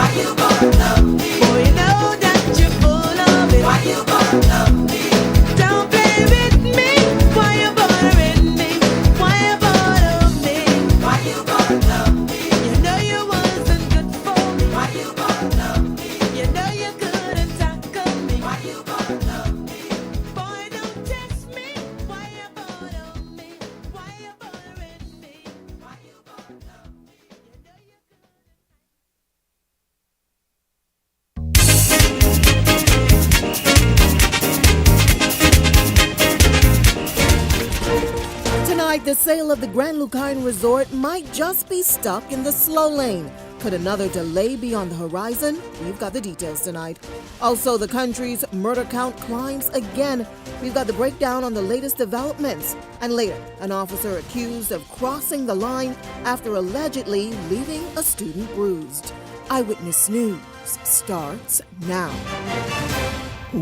Why you gonna love me? Boy, you know that you're full of it. Why you gonna love me? Don't play with me. Why you bothering me? Why you bother me? Why you gonna love me? You know you wasn't good for me. Why you gonna love me? You know you couldn't tackle me. Why you gonna love me? Boy, don't test me. Why you bother me? Why you bothering me? Why you gonna love me? You know you Tonight, the sale of the Grand Lucine Resort might just be stuck in the slow lane. Could another delay be on the horizon? We've got the details tonight. Also, the country's murder count climbs again. We've got the breakdown on the latest developments. And later, an officer accused of crossing the line after allegedly leaving a student bruised. Eyewitness News starts now.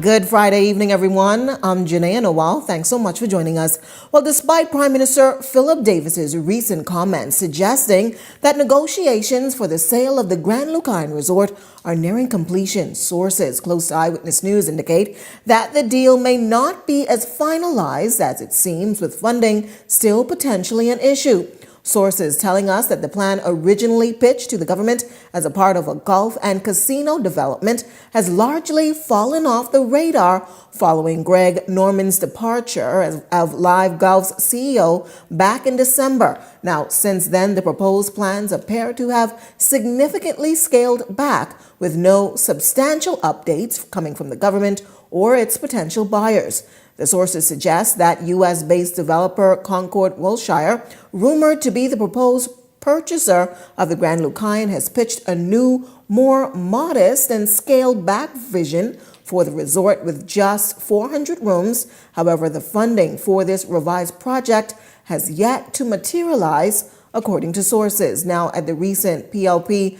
Good Friday evening, everyone. I'm Janae Nawal. Thanks so much for joining us. Well, despite Prime Minister Philip Davis's recent comments suggesting that negotiations for the sale of the Grand Lucine Resort are nearing completion, sources close to Eyewitness News indicate that the deal may not be as finalized as it seems, with funding still potentially an issue. Sources telling us that the plan originally pitched to the government as a part of a golf and casino development has largely fallen off the radar following Greg Norman's departure of Live Golf's CEO back in December. Now, since then, the proposed plans appear to have significantly scaled back, with no substantial updates coming from the government or its potential buyers. The sources suggest that U.S.-based developer Concord Wilshire, rumored to be the proposed purchaser of the Grand Lucine, has pitched a new, more modest and scaled-back vision for the resort with just 400 rooms. However, the funding for this revised project has yet to materialize, according to sources. Now, at the recent PLP,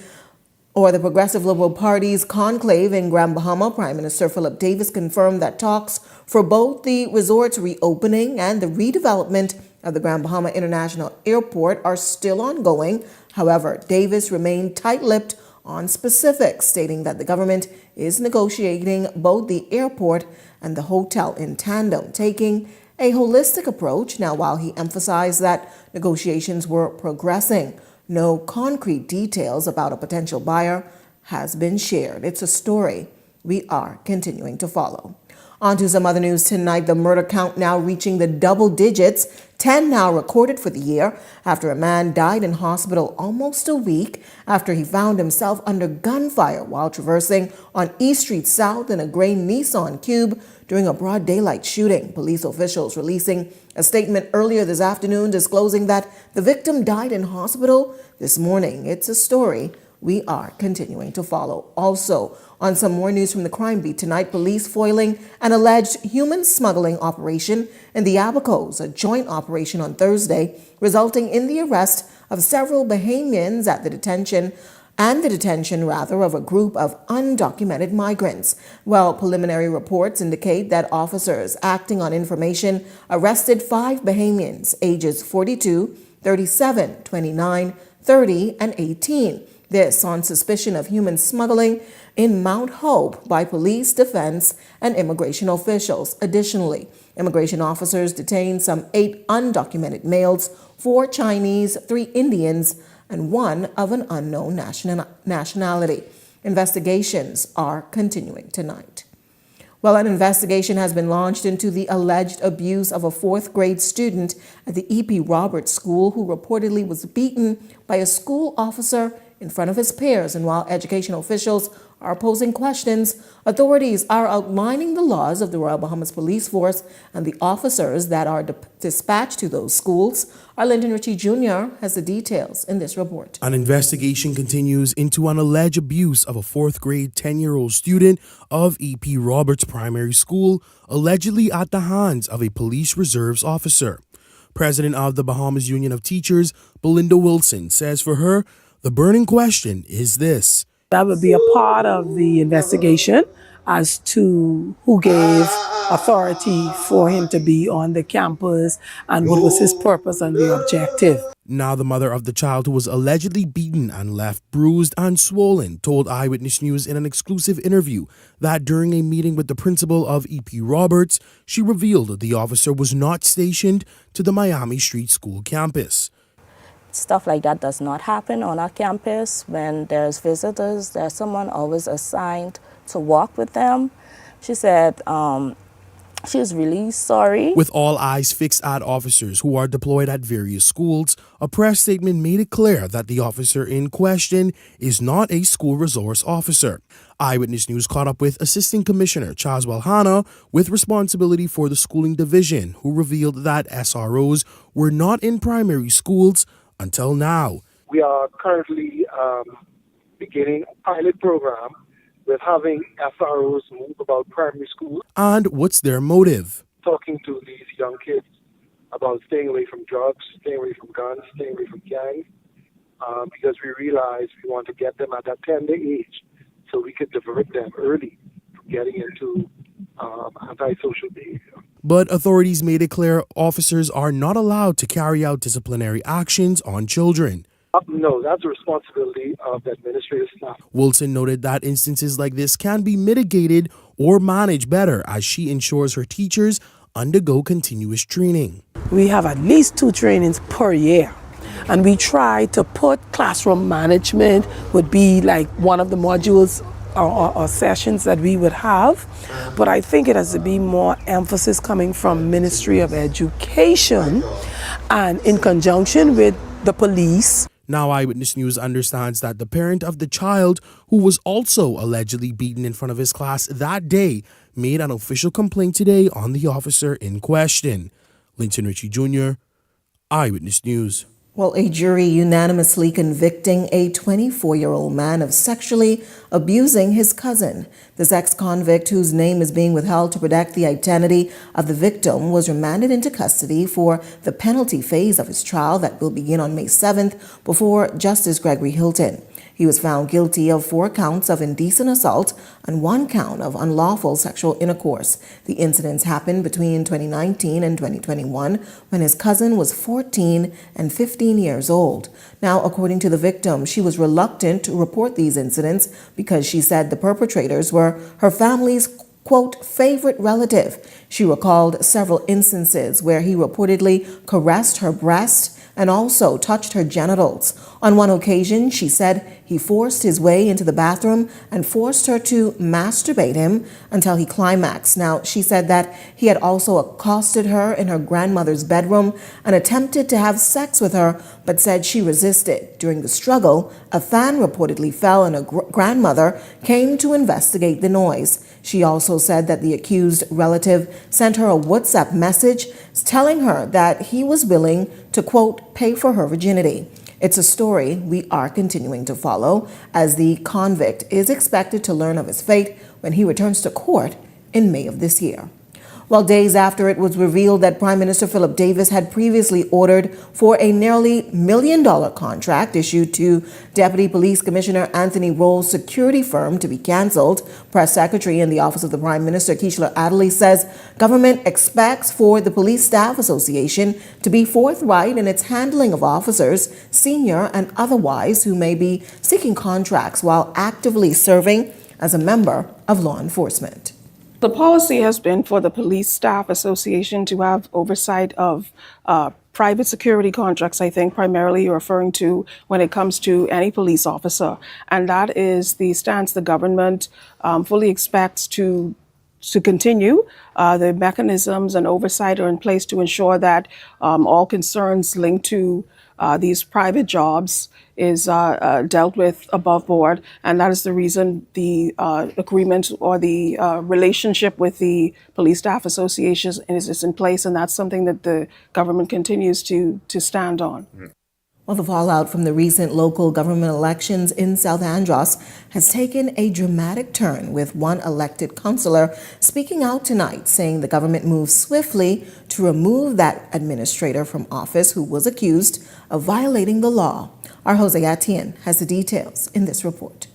or the Progressive Liberal Party's conclave in Grand Bahama, Prime Minister Philip Davis confirmed that talks for both the resort's reopening and the redevelopment of the Grand Bahama International Airport are still ongoing. However, Davis remained tight-lipped on specifics, stating that the government is negotiating both the airport and the hotel in tandem, taking a holistic approach. Now, while he emphasized that negotiations were progressing, no concrete details about a potential buyer has been shared. It's a story we are continuing to follow. On to some other news tonight. The murder count now reaching the double digits, 10 now recorded for the year, after a man died in hospital almost a week after he found himself under gunfire while traversing on East Street South in a gray Nissan Cube during a broad daylight shooting. Police officials releasing a statement earlier this afternoon disclosing that the victim died in hospital this morning. It's a story we are continuing to follow. Also, on some more news from the crime beat tonight, police foiling an alleged human smuggling operation in the Abacos, a joint operation on Thursday, resulting in the arrest of several Bahamians at the detention of a group of undocumented migrants. Well, preliminary reports indicate that officers acting on information arrested 5 Bahamians, ages 42, 37, 29, 30, and 18. This on suspicion of human smuggling in Mount Hope by police, defense, and immigration officials. Additionally, immigration officers detained some 8 undocumented males, 4 Chinese, 3 Indians, and 1 of an unknown nationality. Investigations are continuing tonight. Well, an investigation has been launched into the alleged abuse of a 4th grade student at the E.P. Roberts School who reportedly was beaten by a school officer in front of his peers. And while educational officials are posing questions, authorities are outlining the laws of the Royal Bahamas Police Force and the officers that are dispatched to those schools. Arlington Ritchie Jr. has the details in this report. An investigation continues into an alleged abuse of a 4th grade 10-year-old student of E.P. Roberts Primary School, allegedly at the hands of a police reserves officer. President of the Bahamas Union of Teachers, Belinda Wilson, says for her, the burning question is this. That would be a part of the investigation. as to who gave authority for him to be on the campus and what was his purpose and the objective. Now, the mother of the child who was allegedly beaten and left bruised and swollen told Eyewitness News in an exclusive interview that during a meeting with the principal of E.P. Roberts, she revealed the officer was not stationed to the Miami Street School campus. Stuff like that does not happen on our campus. When there's visitors, there's someone always assigned to walk with them. She said she's really sorry. With all eyes fixed at officers who are deployed at various schools, a press statement made it clear that the officer in question is not a school resource officer. Eyewitness News caught up with Assistant Commissioner Chaswell Hanna with responsibility for the schooling division, who revealed that SROs were not in primary schools until now. We are currently beginning a pilot program with having SROs move about primary schools. And what's their motive? Talking to these young kids about staying away from drugs, staying away from guns, staying away from gangs, because we realize we want to get them at that tender age so we could divert them early from getting into antisocial behavior. But authorities made it clear officers are not allowed to carry out disciplinary actions on children. No, that's a responsibility of the administrative staff. Wilson noted that instances like this can be mitigated or managed better as she ensures her teachers undergo continuous training. We have at least 2 trainings per year, and we try to put classroom management would be like one of the modules or sessions that we would have, but I think it has to be more emphasis coming from Ministry of Education and in conjunction with the police. Now, Eyewitness News understands that the parent of the child, who was also allegedly beaten in front of his class that day, made an official complaint today on the officer in question. Linton Ritchie Jr., Eyewitness News. Well, a jury unanimously convicting a 24-year-old man of sexually abusing his cousin. This ex-convict, whose name is being withheld to protect the identity of the victim, was remanded into custody for the penalty phase of his trial that will begin on May 7th before Justice Gregory Hilton. He was found guilty of 4 counts of indecent assault and 1 count of unlawful sexual intercourse. The incidents happened between 2019 and 2021 when his cousin was 14 and 15 years old. Now, according to the victim, she was reluctant to report these incidents because she said the perpetrators were her family's quote, favorite relative. She recalled several instances where he reportedly caressed her breast and also touched her genitals. On one occasion, she said he forced his way into the bathroom and forced her to masturbate him until he climaxed. Now, she said that he had also accosted her in her grandmother's bedroom and attempted to have sex with her, but said she resisted. During the struggle, a fan reportedly fell and her grandmother came to investigate the noise. She also said that the accused relative sent her a WhatsApp message telling her that he was willing to, quote, pay for her virginity. It's a story we are continuing to follow, as the convict is expected to learn of his fate when he returns to court in May of this year. Well, days after it was revealed that Prime Minister Philip Davis had previously ordered for a nearly $1 million contract issued to Deputy Police Commissioner Anthony Roll's security firm to be cancelled, Press Secretary in the Office of the Prime Minister, Keishla Adderley, says government expects for the Police Staff Association to be forthright in its handling of officers, senior and otherwise, who may be seeking contracts while actively serving as a member of law enforcement. The policy has been for the Police Staff Association to have oversight of private security contracts, I think primarily you're referring to when it comes to any police officer. And that is the stance the government fully expects to continue. The mechanisms and oversight are in place to ensure that all concerns linked to these private jobs is dealt with above board, and that is the reason the agreement or the relationship with the Police Staff Association is in place, and that's something that the government continues to stand on. Well, the fallout from the recent local government elections in South Andros has taken a dramatic turn, with one elected councillor speaking out tonight, saying the government moved swiftly to remove that administrator from office who was accused of violating the law. Our Jose Atienne has the details in this report.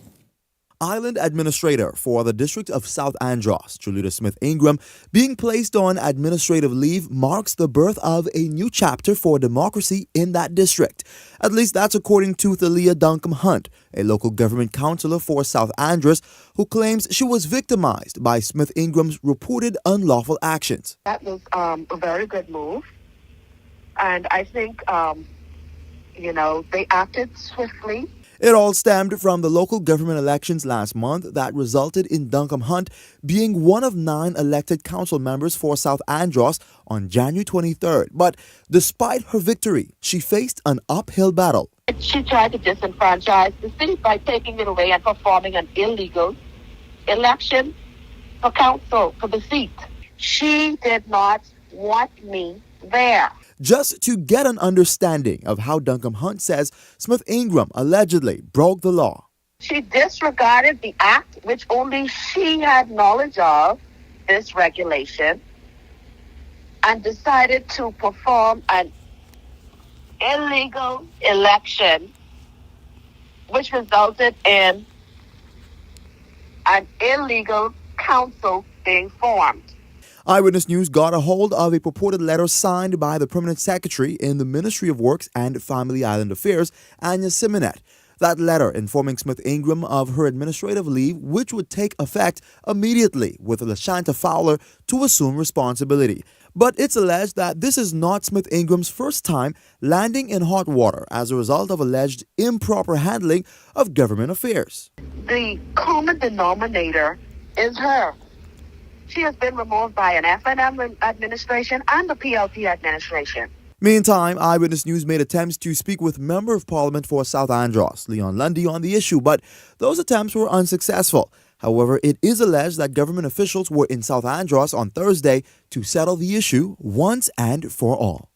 Island Administrator for the District of South Andros, Julita Smith Ingram, being placed on administrative leave marks the birth of a new chapter for democracy in that district. At least that's according to Thalia Duncombe Hunt, a local government councillor for South Andros, who claims she was victimized by Smith Ingram's reported unlawful actions. That was a very good move. And I think, they acted swiftly. It all stemmed from the local government elections last month that resulted in Duncombe Hunt being one of 9 elected council members for South Andros on January 23rd. But despite her victory, she faced an uphill battle. She tried to disenfranchise the city by taking it away and performing an illegal election for council, for the seat. She did not want me there. Just to get an understanding of how Duncombe Hunt says Smith Ingram allegedly broke the law. She disregarded the act, which only she had knowledge of, this regulation, and decided to perform an illegal election, which resulted in an illegal council being formed. Eyewitness News got a hold of a purported letter signed by the Permanent Secretary in the Ministry of Works and Family Island Affairs, Anya Simonet. That letter informing Smith Ingram of her administrative leave, which would take effect immediately, with LaShanta Fowler to assume responsibility. But it's alleged that this is not Smith Ingram's first time landing in hot water as a result of alleged improper handling of government affairs. The common denominator is her. She has been removed by an FNM administration and the PLP administration. Meantime, Eyewitness News made attempts to speak with Member of Parliament for South Andros, Leon Lundy, on the issue, but those attempts were unsuccessful. However, it is alleged that government officials were in South Andros on Thursday to settle the issue once and for all.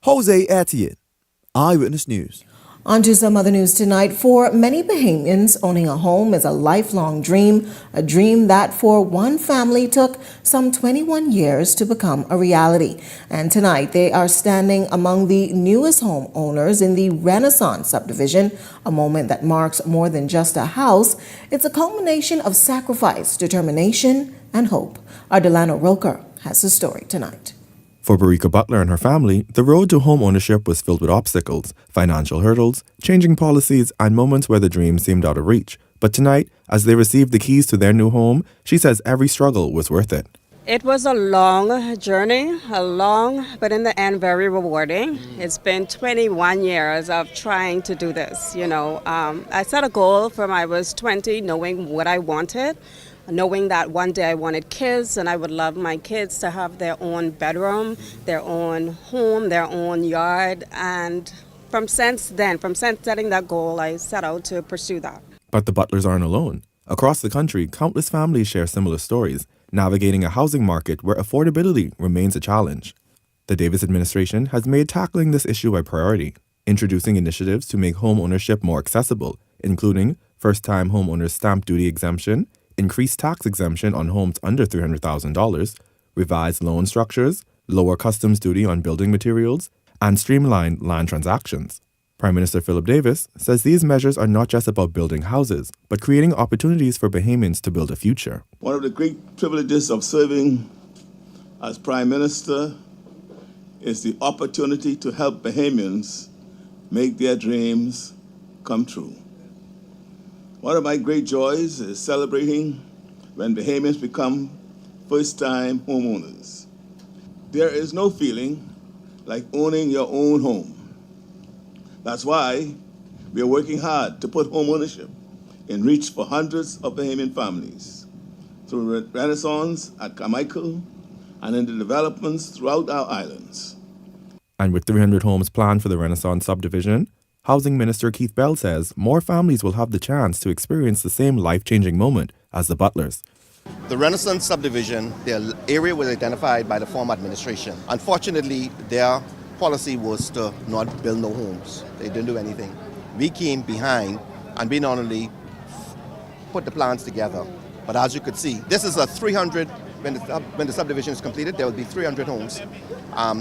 Jose Etienne, Eyewitness News. On to some other news tonight. For many Bahamians, owning a home is a lifelong dream, a dream that for one family took some 21 years to become a reality. And tonight they are standing among the newest homeowners in the Renaissance subdivision, a moment that marks more than just a house. It's a culmination of sacrifice, determination, and hope. Our Delano Roker has the story tonight. For Barika Butler and her family, the road to home ownership was filled with obstacles, financial hurdles, changing policies, and moments where the dream seemed out of reach. But tonight, as they received the keys to their new home, she says every struggle was worth it. It was a long journey, but in the end, very rewarding. It's been 21 years of trying to do this. I set a goal from I was 20, knowing what I wanted, knowing that one day I wanted kids and I would love my kids to have their own bedroom, their own home, their own yard. And from setting that goal, I set out to pursue that. But the Butlers aren't alone. Across the country, countless families share similar stories, navigating a housing market where affordability remains a challenge. The Davis administration has made tackling this issue a priority, introducing initiatives to make home ownership more accessible, including first-time homeowners stamp duty exemption, increased tax exemption on homes under $300,000, revised loan structures, lower customs duty on building materials, and streamlined land transactions. Prime Minister Philip Davis says these measures are not just about building houses, but creating opportunities for Bahamians to build a future. One of the great privileges of serving as Prime Minister is the opportunity to help Bahamians make their dreams come true. One of my great joys is celebrating when Bahamians become first-time homeowners. There is no feeling like owning your own home. That's why we are working hard to put home ownership in reach for hundreds of Bahamian families through Renaissance at Carmichael and in the developments throughout our islands. And with 300 homes planned for the Renaissance subdivision, Housing Minister Keith Bell says more families will have the chance to experience the same life-changing moment as the Butlers. The Renaissance subdivision, their area was identified by the former administration. Unfortunately, their policy was to not build no homes. They didn't do anything. We came behind and we not only put the plans together, but as you could see, this is a 300 when the subdivision is completed, there will be 300 homes.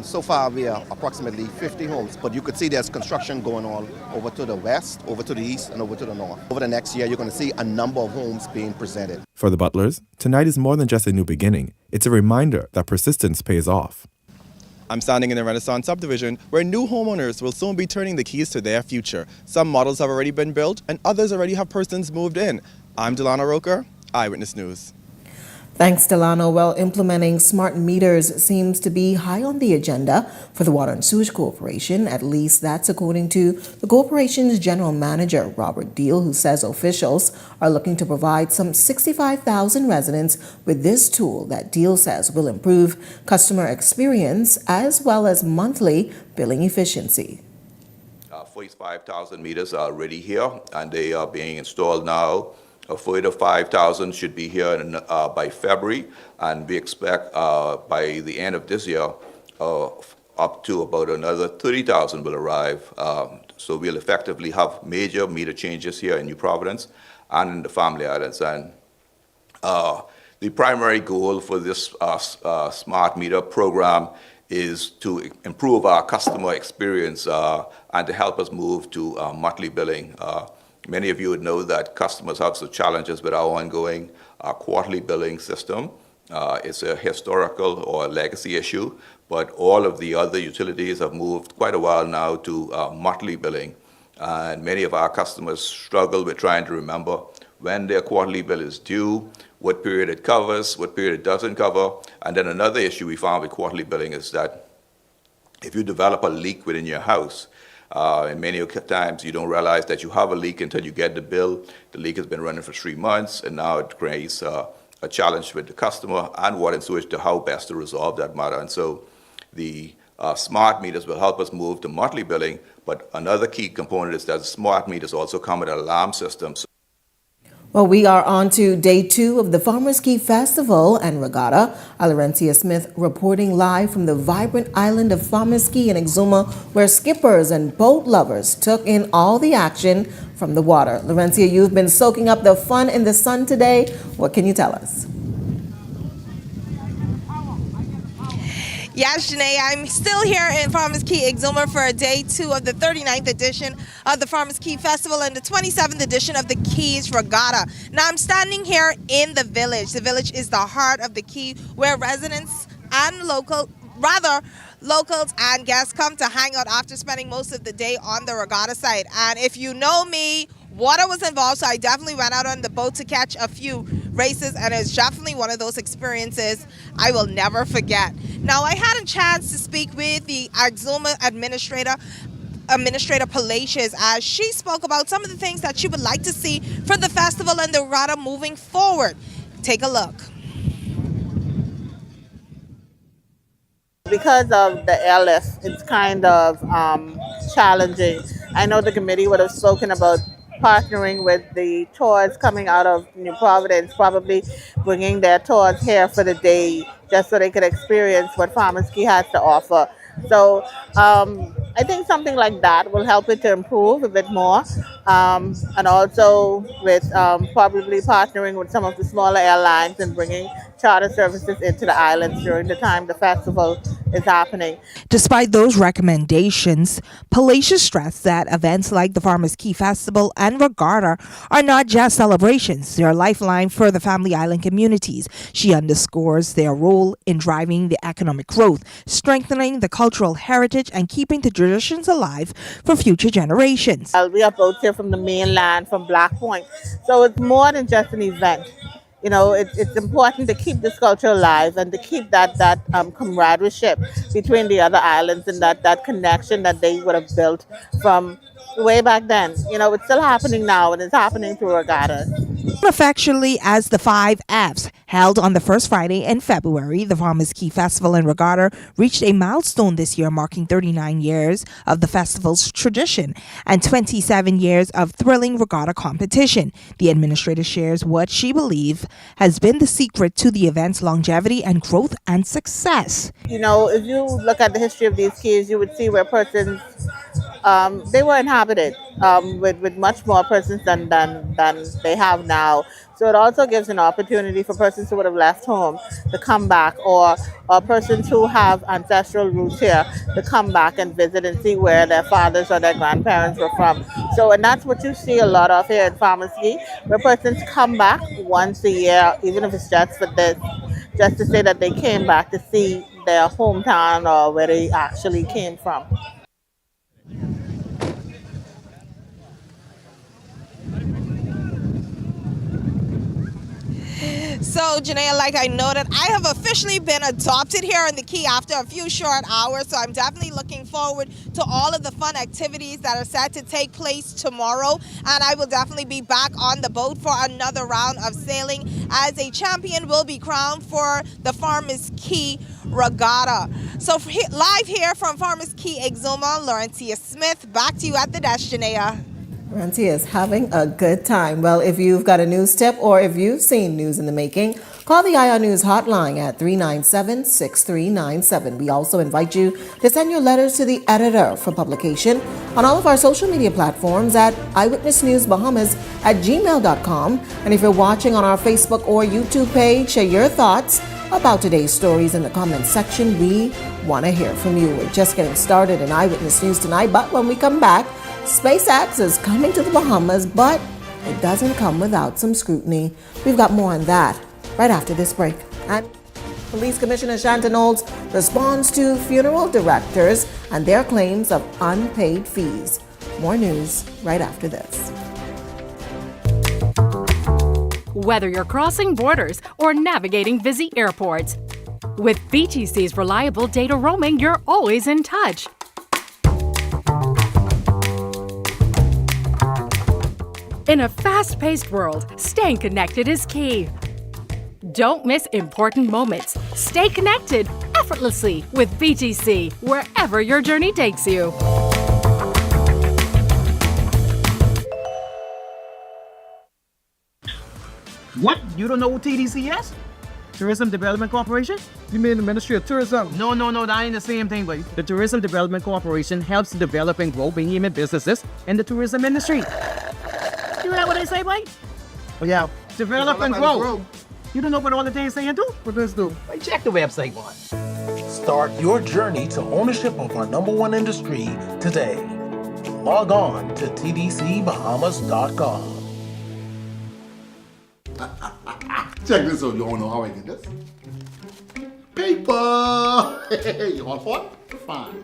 So far, we are approximately 50 homes, but you could see there's construction going on over to the west, over to the east, and over to the north. Over the next year, you're going to see a number of homes being presented. For the Butlers, tonight is more than just a new beginning. It's a reminder that persistence pays off. I'm standing in the Renaissance subdivision where new homeowners will soon be turning the keys to their future. Some models have already been built and others already have persons moved in. I'm Delano Roker, Eyewitness News. Thanks, Delano. Well, implementing smart meters seems to be high on the agenda for the Water and Sewage Corporation. At least that's according to the corporation's general manager, Robert Deal, who says officials are looking to provide some 65,000 residents with this tool that Deal says will improve customer experience as well as monthly billing efficiency. 45,000 meters are already here and they are being installed now. A further 5,000 should be here by February, and we expect by the end of this year, up to about another 30,000 will arrive. So we'll effectively have major meter changes here in New Providence and in the Family Islands. And the primary goal for this smart meter program is to improve our customer experience and to help us move to monthly billing. Many of you would know that customers have some challenges with our ongoing quarterly billing system. It's a historical or legacy issue, but all of the other utilities have moved quite a while now to monthly billing. And many of our customers struggle with trying to remember when their quarterly bill is due, what period it covers, what period it doesn't cover. And then another issue we found with quarterly billing is that if you develop a leak within your house, and many times you don't realize that you have a leak until you get the bill. The leak has been running for 3 months, and now it creates a challenge with the customer and Water and Sewage to how best to resolve that matter. And so the smart meters will help us move to monthly billing, but another key component is that smart meters also come with an alarm system. Well, we are on to day 2 of the Farmers Key Festival and Regatta. Laurencia Smith reporting live from the vibrant island of Farmers Key in Exuma, where skippers and boat lovers took in all the action from the water. Laurencia, you've been soaking up the fun in the sun today. What can you tell us? Yes, Janae, I'm still here in Farmers Key, Exuma for day 2 of the 39th edition of the Farmers Key Festival and the 27th edition of the Keys Regatta. Now I'm standing here in the village. The village is the heart of the Key, where residents and locals and guests come to hang out after spending most of the day on the regatta site. And if you know me, water was involved, so I definitely went out on the boat to catch a few races, and it's definitely one of those experiences I will never forget. Now, I had a chance to speak with the Exuma Administrator Palacios, as she spoke about some of the things that she would like to see for the festival and the regatta moving forward. Take a look. Because of the airlift, it's kind of challenging. I know the committee would have spoken about partnering with the tours coming out of New Providence, probably bringing their tours here for the day just so they could experience what Farmers Key has to offer. So I think something like that will help it to improve a bit more. And also with probably partnering with some of the smaller airlines and bringing charter services into the islands during the time the festival is happening. Despite those recommendations, Palacios stressed that events like the Farmers Key Festival and Regatta are not just celebrations, they're a lifeline for the Family Island communities. She underscores their role in driving the economic growth, strengthening the cultural heritage, and keeping the traditions alive for future generations. We are both here from the mainland, from Black Point, so it's more than just an event. You know, it's important to keep this culture alive and to keep that camaraderie between the other islands and that connection that they would have built from way back then. You know, it's still happening now, and it's happening through regattas. Affectionately as the 5 Fs, held on the first Friday in February, the Farmers Key Festival and Regatta reached a milestone this year, marking 39 years of the festival's tradition and 27 years of thrilling regatta competition. The administrator shares what she believes has been the secret to the event's longevity and growth and success. You know, if you look at the history of these keys, you would see where persons they were inhabited with much more persons than they have now. So it also gives an opportunity for persons who would have left home to come back, or persons who have ancestral roots here to come back and visit and see where their fathers or their grandparents were from. So, and that's what you see a lot of here in Farmers Key, where persons come back once a year, even if it's just for this, just to say that they came back to see their hometown or where they actually came from. So, Janaea, like I noted, I have officially been adopted here in the Key after a few short hours, so I'm definitely looking forward to all of the fun activities that are set to take place tomorrow, and I will definitely be back on the boat for another round of sailing as a champion will be crowned for the Farmers Key Regatta. So, live here from Farmers Key, Exuma, Laurentia Smith, back to you at the desk, Janaea. Ranty is having a good time. Well, if you've got a news tip or if you've seen news in the making, call the IR News hotline at 397-6397. We also invite you to send your letters to the editor for publication on all of our social media platforms at eyewitnessnewsbahamas@gmail.com. And if you're watching on our Facebook or YouTube page, share your thoughts about today's stories in the comments section. We want to hear from you. We're just getting started in Eyewitness News tonight, but when we come back, SpaceX is coming to the Bahamas, but it doesn't come without some scrutiny. We've got more on that right after this break. And Police Commissioner Shanton Olds responds to funeral directors and their claims of unpaid fees. More news right after this. Whether you're crossing borders or navigating busy airports, with BTC's reliable data roaming, you're always in touch. In a fast-paced world, staying connected is key. Don't miss important moments. Stay connected effortlessly with BTC wherever your journey takes you. What? You don't know what TDC is? Tourism Development Corporation? You mean the Ministry of Tourism? No, that ain't the same thing, buddy. The Tourism Development Corporation helps to develop and grow behemoth businesses in the tourism industry. You hear what they say, boy? Oh, yeah. Develop and grow. You don't know what all the things they do? What does do? Like, check the website, boy. Start your journey to ownership of our #1 industry today. Log on to tdcbahamas.com. Check this out, you don't know how I did this. Paper! You want fun? Fine.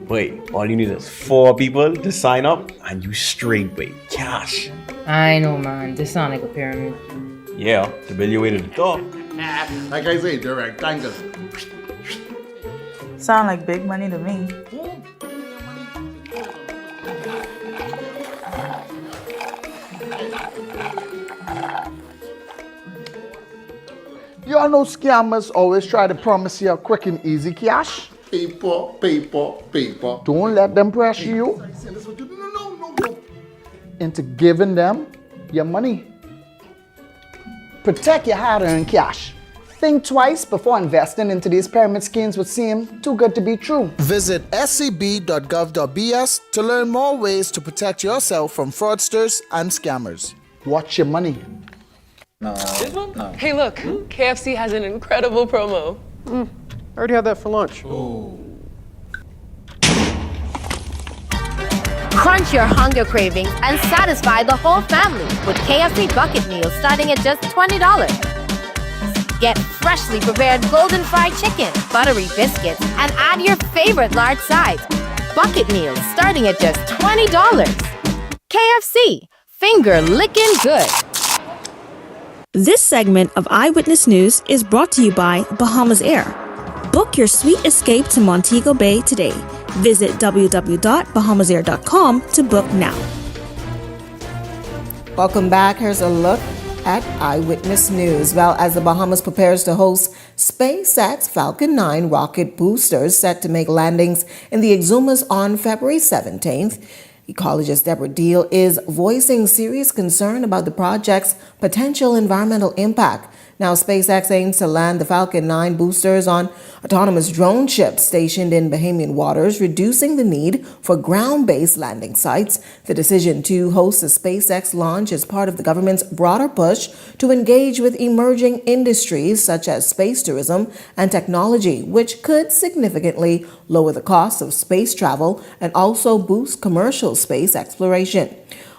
Wait, all you need is 4 people to sign up and you straight pay cash. I know, man. This sounds like a pyramid. Yeah, to build your way to the top. Like I say, direct angle. Sound like big money to me. Y'all know scammers always try to promise you a quick and easy cash. Paper. Don't let them pressure you into giving them your money. Protect your hard-earned cash. Think twice before investing into these pyramid schemes which seem too good to be true. Visit scb.gov.bs to learn more ways to protect yourself from fraudsters and scammers. Watch your money. This one? No. Hey, look, KFC has an incredible promo. I already had that for lunch. Crunch your hunger cravings and satisfy the whole family with KFC bucket meals starting at just $20. Get freshly prepared golden fried chicken, buttery biscuits, and add your favorite large sides. Bucket meals starting at just $20. KFC, finger licking good. This segment of Eyewitness News is brought to you by Bahamas Air. Book your sweet escape to Montego Bay today. Visit www.bahamasair.com to book now. Welcome back. Here's a look at Eyewitness News. Well, as the Bahamas prepares to host SpaceX Falcon 9 rocket boosters set to make landings in the Exumas on February 17th, Ecologist Deborah Deal is voicing serious concern about the project's potential environmental impact. Now, SpaceX aims to land the Falcon 9 boosters on autonomous drone ships stationed in Bahamian waters, reducing the need for ground-based landing sites. The decision to host a SpaceX launch is part of the government's broader push to engage with emerging industries such as space tourism and technology, which could significantly lower the cost of space travel and also boost commercial space exploration.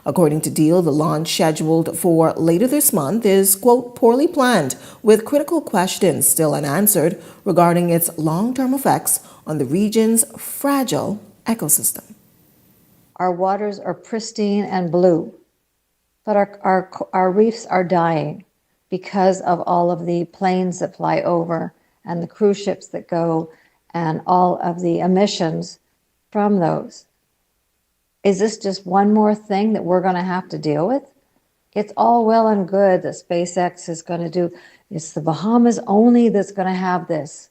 According to Deal, the launch scheduled for later this month is, quote, poorly planned, with critical questions still unanswered regarding its long-term effects on the region's fragile ecosystem. Our waters are pristine and blue, but our reefs are dying because of all of the planes that fly over and the cruise ships that go and all of the emissions from those. Is this just one more thing that we're going to have to deal with? It's all well and good that SpaceX is going to do. It's the Bahamas only that's going to have this.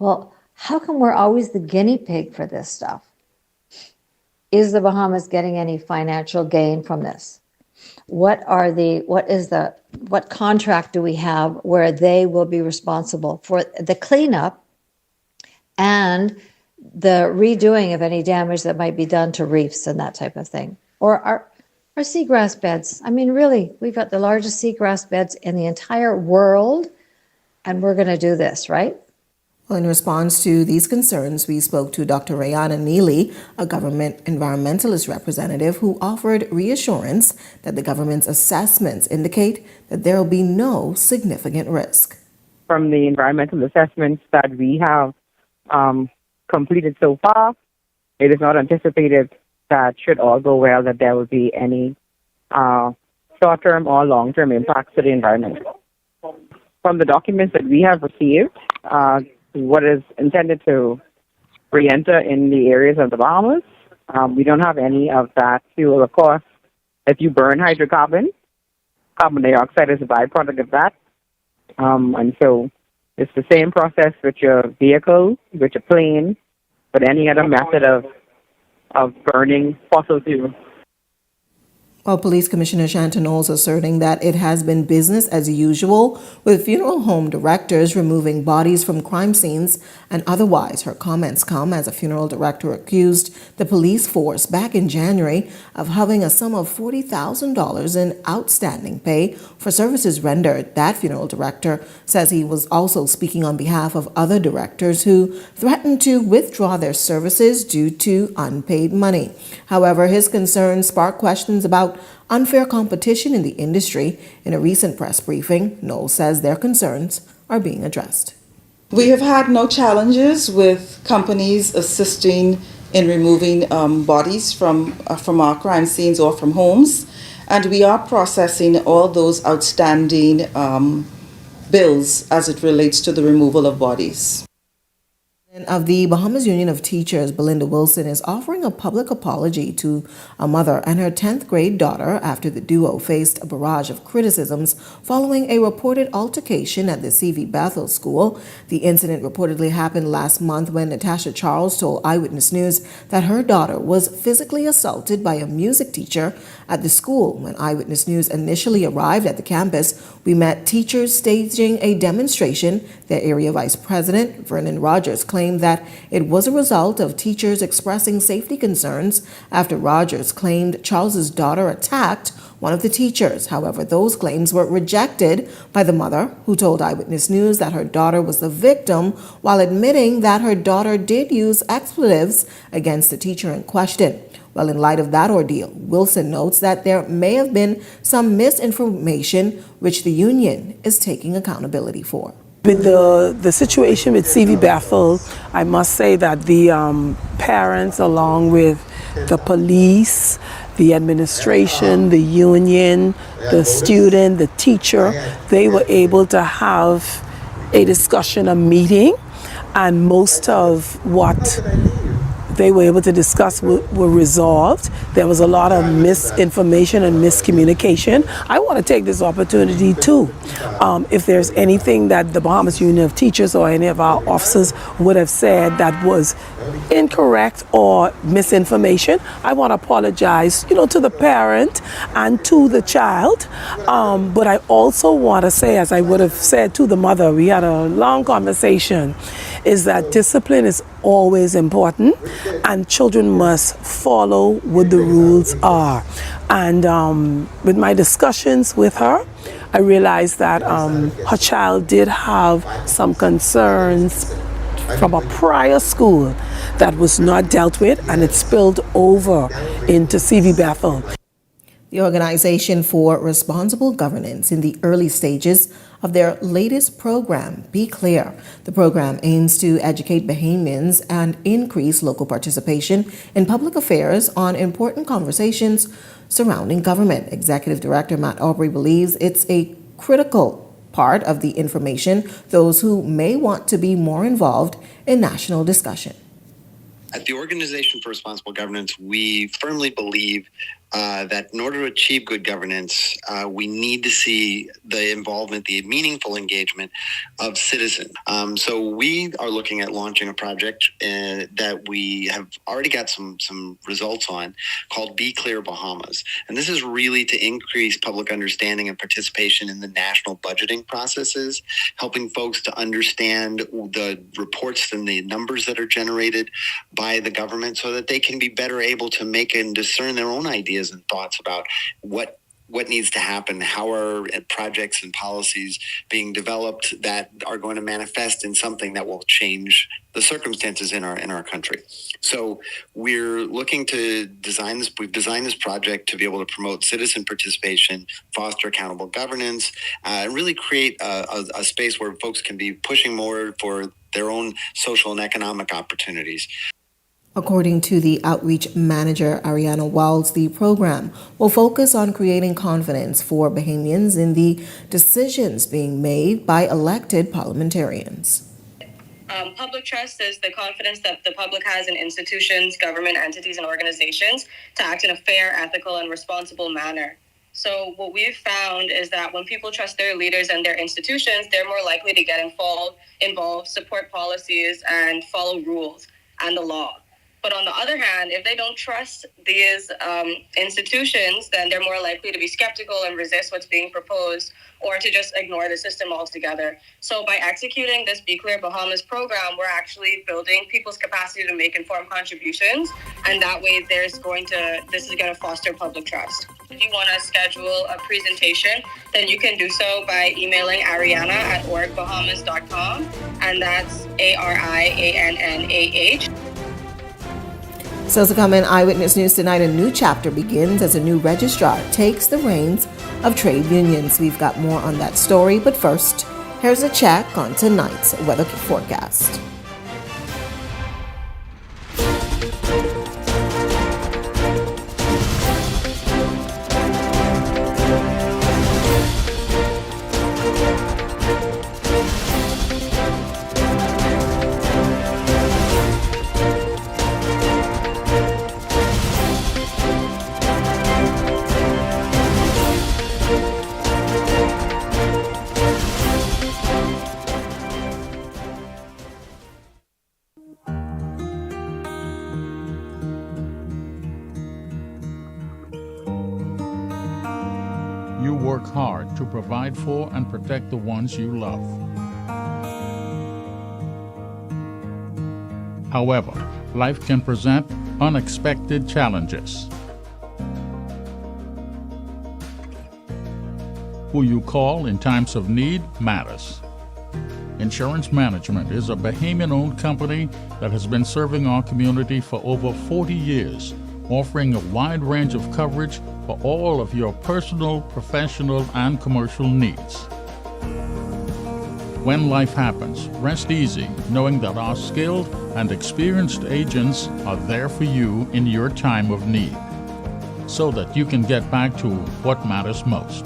Well, how come we're always the guinea pig for this stuff? Is the Bahamas getting any financial gain from this? What contract do we have where they will be responsible for the cleanup and the redoing of any damage that might be done to reefs and that type of thing? Or our seagrass beds. I mean, really, we've got the largest seagrass beds in the entire world, and we're going to do this, right? Well, in response to these concerns, we spoke to Dr. Rayana Neely, a government environmentalist representative, who offered reassurance that the government's assessments indicate that there will be no significant risk. From the environmental assessments that we have completed so far, it is not anticipated that should all go well that there will be any short-term or long-term impacts to the environment. From the documents that we have received, what is intended to re-enter in the areas of the Bahamas, we don't have any of that fuel. Of course, if you burn hydrocarbon, carbon dioxide is a byproduct of that. And so it's the same process with your vehicle, with your plane, but any other method of burning fossil fuel. Well, Police Commissioner Shanton Knowles asserting that it has been business as usual with funeral home directors removing bodies from crime scenes and otherwise. Her comments come as a funeral director accused the police force back in January of having a sum of $40,000 in outstanding pay for services rendered. That funeral director says he was also speaking on behalf of other directors who threatened to withdraw their services due to unpaid money. However, his concerns sparked questions about unfair competition in the industry. In a recent press briefing, Knowles says their concerns are being addressed. We have had no challenges with companies assisting in removing bodies from our crime scenes or from homes, and we are processing all those outstanding bills as it relates to the removal of bodies. Of the Bahamas Union of Teachers, Belinda Wilson is offering a public apology to a mother and her 10th grade daughter after the duo faced a barrage of criticisms following a reported altercation at the CV Bethel School. The incident reportedly happened last month when Natasha Charles told Eyewitness News that her daughter was physically assaulted by a music teacher at the school. When Eyewitness News initially arrived at the campus, we met teachers staging a demonstration. Their area vice president, Vernon Rogers, claimed that it was a result of teachers expressing safety concerns after Rogers claimed Charles's daughter attacked one of the teachers. However, those claims were rejected by the mother, who told Eyewitness News that her daughter was the victim while admitting that her daughter did use expletives against the teacher in question. Well, in light of that ordeal, Wilson notes that there may have been some misinformation which the union is taking accountability for. With the situation with CV Bethel, I must say that the parents, along with the police, the administration, the union, the student, the teacher, they were able to have a discussion, a meeting, and most of what they were able to discuss were resolved. There was a lot of misinformation and miscommunication. I want to take this opportunity too. If there's anything that the Bahamas Union of Teachers or any of our officers would have said that was incorrect or misinformation, I want to apologize, to the parent and to the child. But I also want to say, as I would have said to the mother, we had a long conversation, is that discipline is always important and children must follow what the rules are. And with my discussions with her, I realized that her child did have some concerns from a prior school that was not dealt with, and it spilled over into CV Bethel. The Organization for Responsible Governance in the early stages of their latest program, Be Clear. The program aims to educate Bahamians and increase local participation in public affairs on important conversations surrounding government. Executive Director Matt Aubrey believes it's a critical part of the information those who may want to be more involved in national discussion. At the Organization for Responsible Governance, we firmly believe that in order to achieve good governance, we need to see the involvement, the meaningful engagement of citizens. So we are looking at launching a project that we have already got some results on called Be Clear Bahamas. And this is really to increase public understanding and participation in the national budgeting processes, helping folks to understand the reports and the numbers that are generated by the government so that they can be better able to make and discern their own ideas and thoughts about what needs to happen, how are projects and policies being developed that are going to manifest in something that will change the circumstances in our country. So we're looking to design this. We've designed this project to be able to promote citizen participation, foster accountable governance, and really create a space where folks can be pushing more for their own social and economic opportunities. According to the outreach manager, Ariana Wells, the program will focus on creating confidence for Bahamians in the decisions being made by elected parliamentarians. Public trust is the confidence that the public has in institutions, government entities, and organizations to act in a fair, ethical, and responsible manner. So what we've found is that when people trust their leaders and their institutions, they're more likely to get involved, support policies, and follow rules and the law. But on the other hand, if they don't trust these institutions, then they're more likely to be skeptical and resist what's being proposed or to just ignore the system altogether. So by executing this Be Clear Bahamas program, we're actually building people's capacity to make informed contributions. And that way this is going to foster public trust. If you want to schedule a presentation, then you can do so by emailing Ariana at orgbahamas.com. And that's ARIANNAH. So to come in Eyewitness News tonight, a new chapter begins as a new registrar takes the reins of trade unions. We've got more on that story, but first, here's a check on tonight's weather forecast. You work hard to provide for and protect the ones you love. However, life can present unexpected challenges. Who you call in times of need matters. Insurance Management is a Bahamian-owned company that has been serving our community for over 40 years, offering a wide range of coverage for all of your personal, professional, and commercial needs. When life happens, rest easy knowing that our skilled and experienced agents are there for you in your time of need, so that you can get back to what matters most.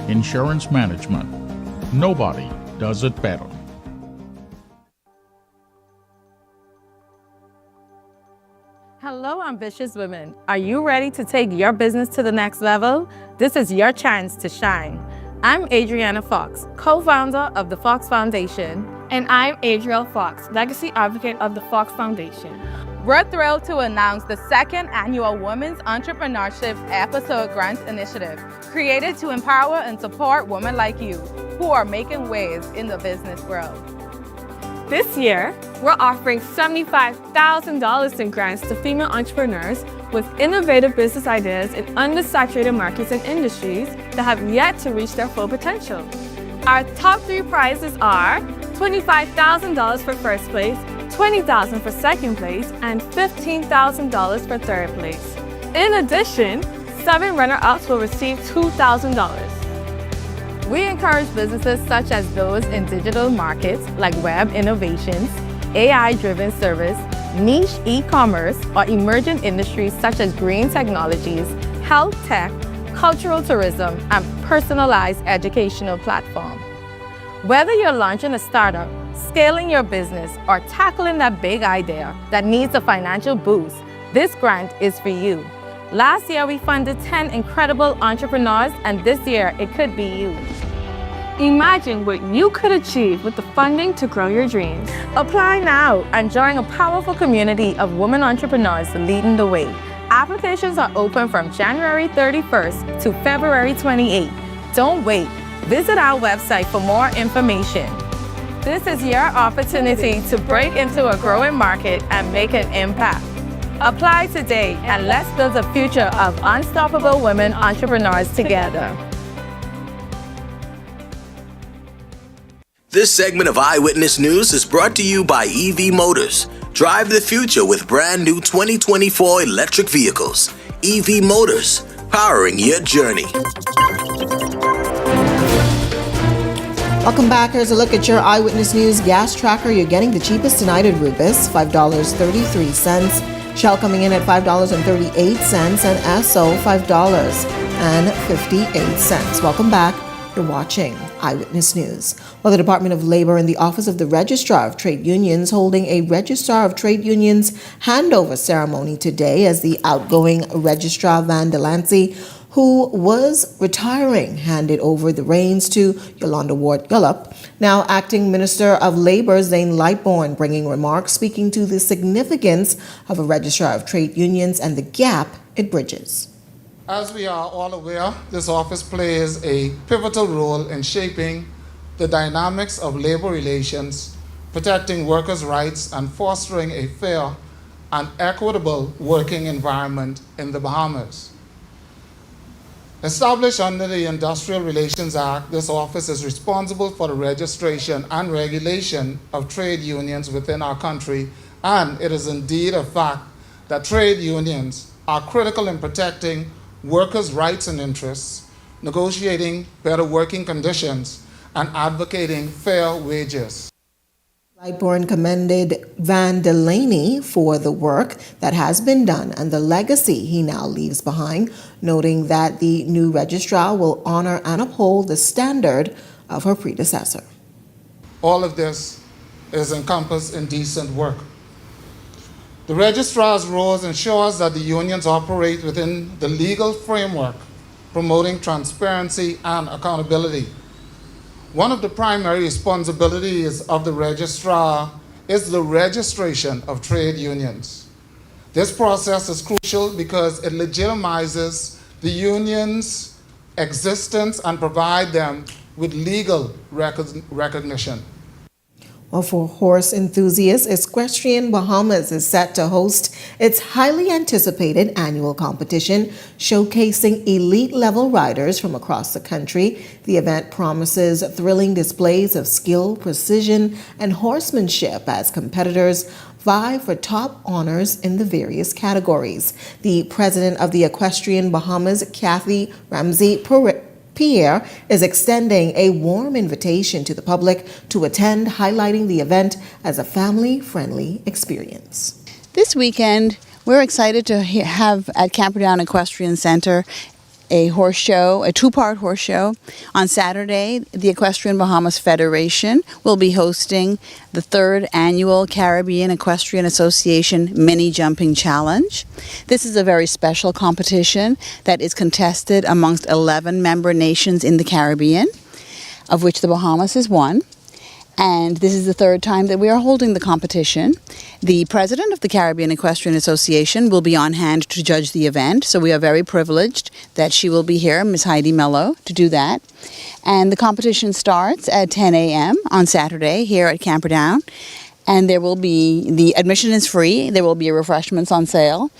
Insurance Management. Nobody does it better. ambitious women, are you ready to take your business to the next level? This is your chance to shine. I'm Adriana Fox, co-founder of the Fox Foundation. And I'm Adriel Fox, legacy advocate of the Fox Foundation. We're thrilled to announce the second annual Women's Entrepreneurship Episode Grant Initiative, created to empower and support women like you who are making waves in the business world. This year, we're offering $75,000 in grants to female entrepreneurs with innovative business ideas in undersaturated markets and industries that have yet to reach their full potential. Our top 3 prizes are $25,000 for first place, $20,000 for second place, and $15,000 for third place. In addition, 7 runner-ups will receive $2,000. We encourage businesses such as those in digital markets like web innovations, AI-driven service, niche e-commerce, or emerging industries such as green technologies, health tech, cultural tourism, and personalized educational platform. Whether you're launching a startup, scaling your business, or tackling that big idea that needs a financial boost, this grant is for you. Last year, we funded 10 incredible entrepreneurs, and this year, it could be you. Imagine what you could achieve with the funding to grow your dreams. Apply now and join a powerful community of women entrepreneurs leading the way. Applications are open from January 31st to February 28th. Don't wait. Visit our website for more information. This is your opportunity to break into a growing market and make an impact. Apply today and let's build a future of unstoppable women entrepreneurs together. This segment of Eyewitness News is brought to you by EV Motors. Drive the future with brand new 2024 electric vehicles. EV Motors, powering your journey. Welcome back. Here's a look at your Eyewitness News gas tracker. You're getting the cheapest tonight at Rubis, $5.33. Shell coming in at $5.38 and Esso $5.58. Welcome back. You're watching Eyewitness News. Well, the Department of Labor and the Office of the Registrar of Trade Unions holding a Registrar of Trade Unions handover ceremony today as the outgoing Registrar Van Delancey, who was retiring, handed over the reins to Yolanda Ward-Gullop. Now, Acting Minister of Labor Zane Lightbourne bringing remarks speaking to the significance of a Registrar of Trade Unions and the gap it bridges. As we are all aware, this office plays a pivotal role in shaping the dynamics of labor relations, protecting workers' rights, and fostering a fair and equitable working environment in the Bahamas. Established under the Industrial Relations Act, this office is responsible for the registration and regulation of trade unions within our country, and it is indeed a fact that trade unions are critical in protecting workers' rights and interests, negotiating better working conditions, and advocating fair wages. Lightbourne commended Van Delaney for the work that has been done and the legacy he now leaves behind, noting that the new registrar will honor and uphold the standard of her predecessor. All of this is encompassed in decent work. The registrar's role ensures that the unions operate within the legal framework, promoting transparency and accountability. One of the primary responsibilities of the registrar is the registration of trade unions. This process is crucial because it legitimizes the union's existence and provides them with legal recognition. Well, for horse enthusiasts, Equestrian Bahamas is set to host its highly anticipated annual competition, showcasing elite-level riders from across the country. The event promises thrilling displays of skill, precision, and horsemanship as competitors vie for top honors in the various categories. The president of the Equestrian Bahamas, Kathy Ramsey-Pierre, is extending a warm invitation to the public to attend, highlighting the event as a family-friendly experience. This weekend, we're excited to have at Camperdown Equestrian Center a horse show, a two-part horse show. On Saturday, the Equestrian Bahamas Federation will be hosting the 3rd Annual Caribbean Equestrian Association Mini Jumping Challenge. This is a very special competition that is contested amongst 11 member nations in the Caribbean, of which the Bahamas is one. And this is the 3rd time that we are holding the competition. The president of the Caribbean Equestrian Association will be on hand to judge the event, so we are very privileged that she will be here, Ms. Heidi Mello, to do that. And the competition starts at 10 a.m. on Saturday here at Camperdown, and the admission is free. There will be refreshments on sale.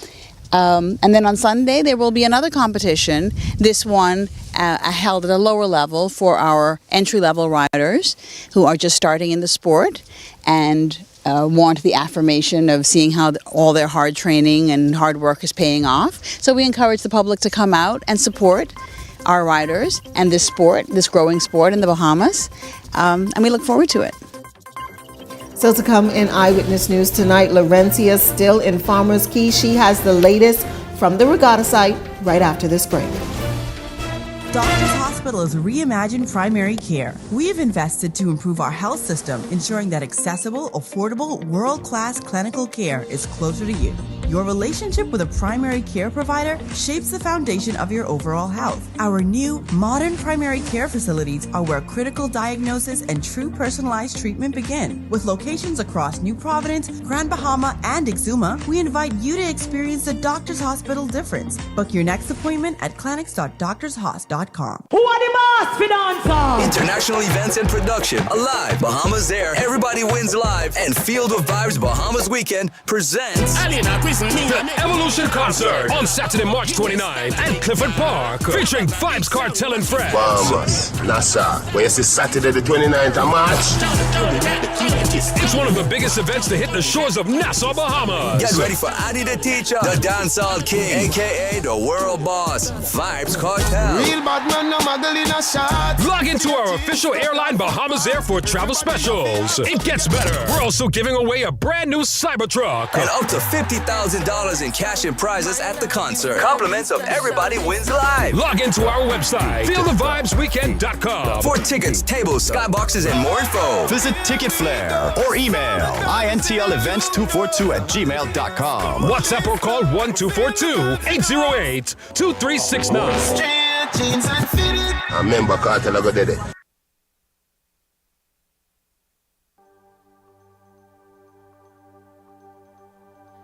And then on Sunday, there will be another competition, this one held at a lower level for our entry-level riders who are just starting in the sport and want the affirmation of seeing how all their hard training and hard work is paying off. So we encourage the public to come out and support our riders and this sport, this growing sport in the Bahamas, and we look forward to it. So to come in Eyewitness News tonight, Laurencia still in Farmers Key. She has the latest from the regatta site right after this break. Doctors Hospital is reimagined primary care. We have invested to improve our health system, ensuring that accessible, affordable, world-class clinical care is closer to you. Your relationship with a primary care provider shapes the foundation of your overall health. Our new, modern primary care facilities are where critical diagnosis and true personalized treatment begin. With locations across New Providence, Grand Bahama, and Exuma, we invite you to experience the Doctors Hospital difference. Book your next appointment at clinics.doctorshos.com. Who are the boss for dancer? International events and production. Alive, Bahamas Air, Everybody Wins Live, and Field of Vibes Bahamas Weekend presents the Evolution Concert on Saturday, March 29th at Clifford Park, featuring Vibes Cartel and Friends. Bahamas, Nassau, where is Saturday the 29th of March? It's one of the biggest events to hit the shores of Nassau, Bahamas. Get ready for Adi the Teacher, the Dancehall King, aka the World Boss, Vibes Cartel. Real bad man, no muggle in a shot. Log into our official airline Bahamas Air for travel specials. It gets better. We're also giving away a brand new Cybertruck. And up to $50,000 in cash and prizes at the concert. Compliments of Everybody Wins Live. Log into our website, feelthevibesweekend.com. For tickets, tables, skyboxes, and more info. Visit Ticket Flare or email intlevents242@gmail.com. WhatsApp or call 1242-808-2369. I remember Cartel go did it.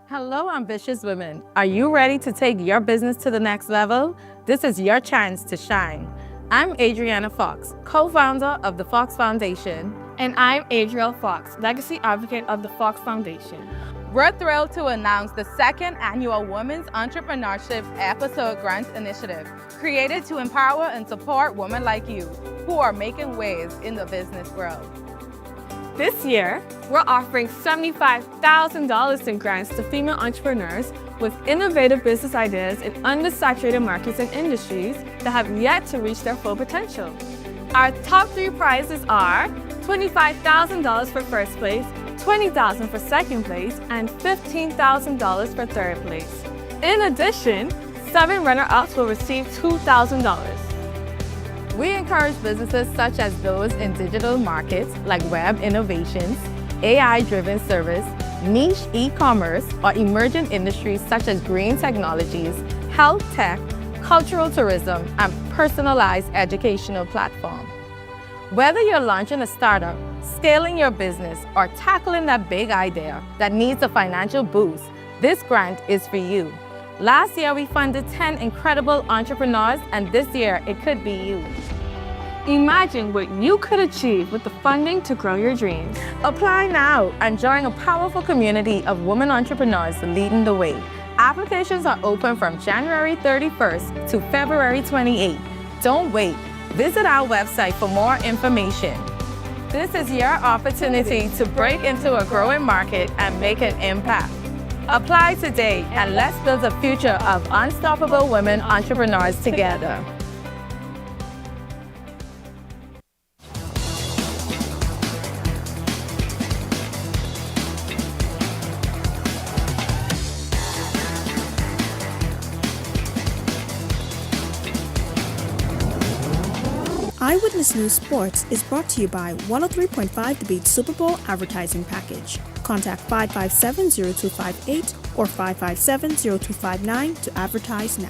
Hello, ambitious women. Are you ready to take your business to the next level? This is your chance to shine. I'm Adriana Fox, co-founder of the Fox Foundation. And I'm Adriel Fox, legacy advocate of the Fox Foundation. We're thrilled to announce the 2nd annual Women's Entrepreneurship Episode Grant Initiative, created to empower and support women like you who are making waves in the business world. This year, we're offering $75,000 in grants to female entrepreneurs with innovative business ideas in undersaturated markets and industries that have yet to reach their full potential. Our top 3 prizes are $25,000 for first place, $20,000 for second place, and $15,000 for third place. In addition, 7 runner-ups will receive $2,000. We encourage businesses such as those in digital markets like web innovations, AI-driven service, niche e-commerce, or emerging industries such as green technologies, health tech, cultural tourism, and personalized educational platform. Whether you're launching a startup, scaling your business, or tackling that big idea that needs a financial boost, this grant is for you. Last year, we funded 10 incredible entrepreneurs, and this year, it could be you. Imagine what you could achieve with the funding to grow your dreams. Apply now and join a powerful community of women entrepreneurs leading the way. Applications are open from January 31st to February 28th. Don't wait. Visit our website for more information. This is your opportunity to break into a growing market and make an impact. Apply today and let's build a future of unstoppable women entrepreneurs together. Eyewitness News Sports is brought to you by 103.5 The Beat Super Bowl Advertising Package. Contact 557-0258 or 557-0259 to advertise now.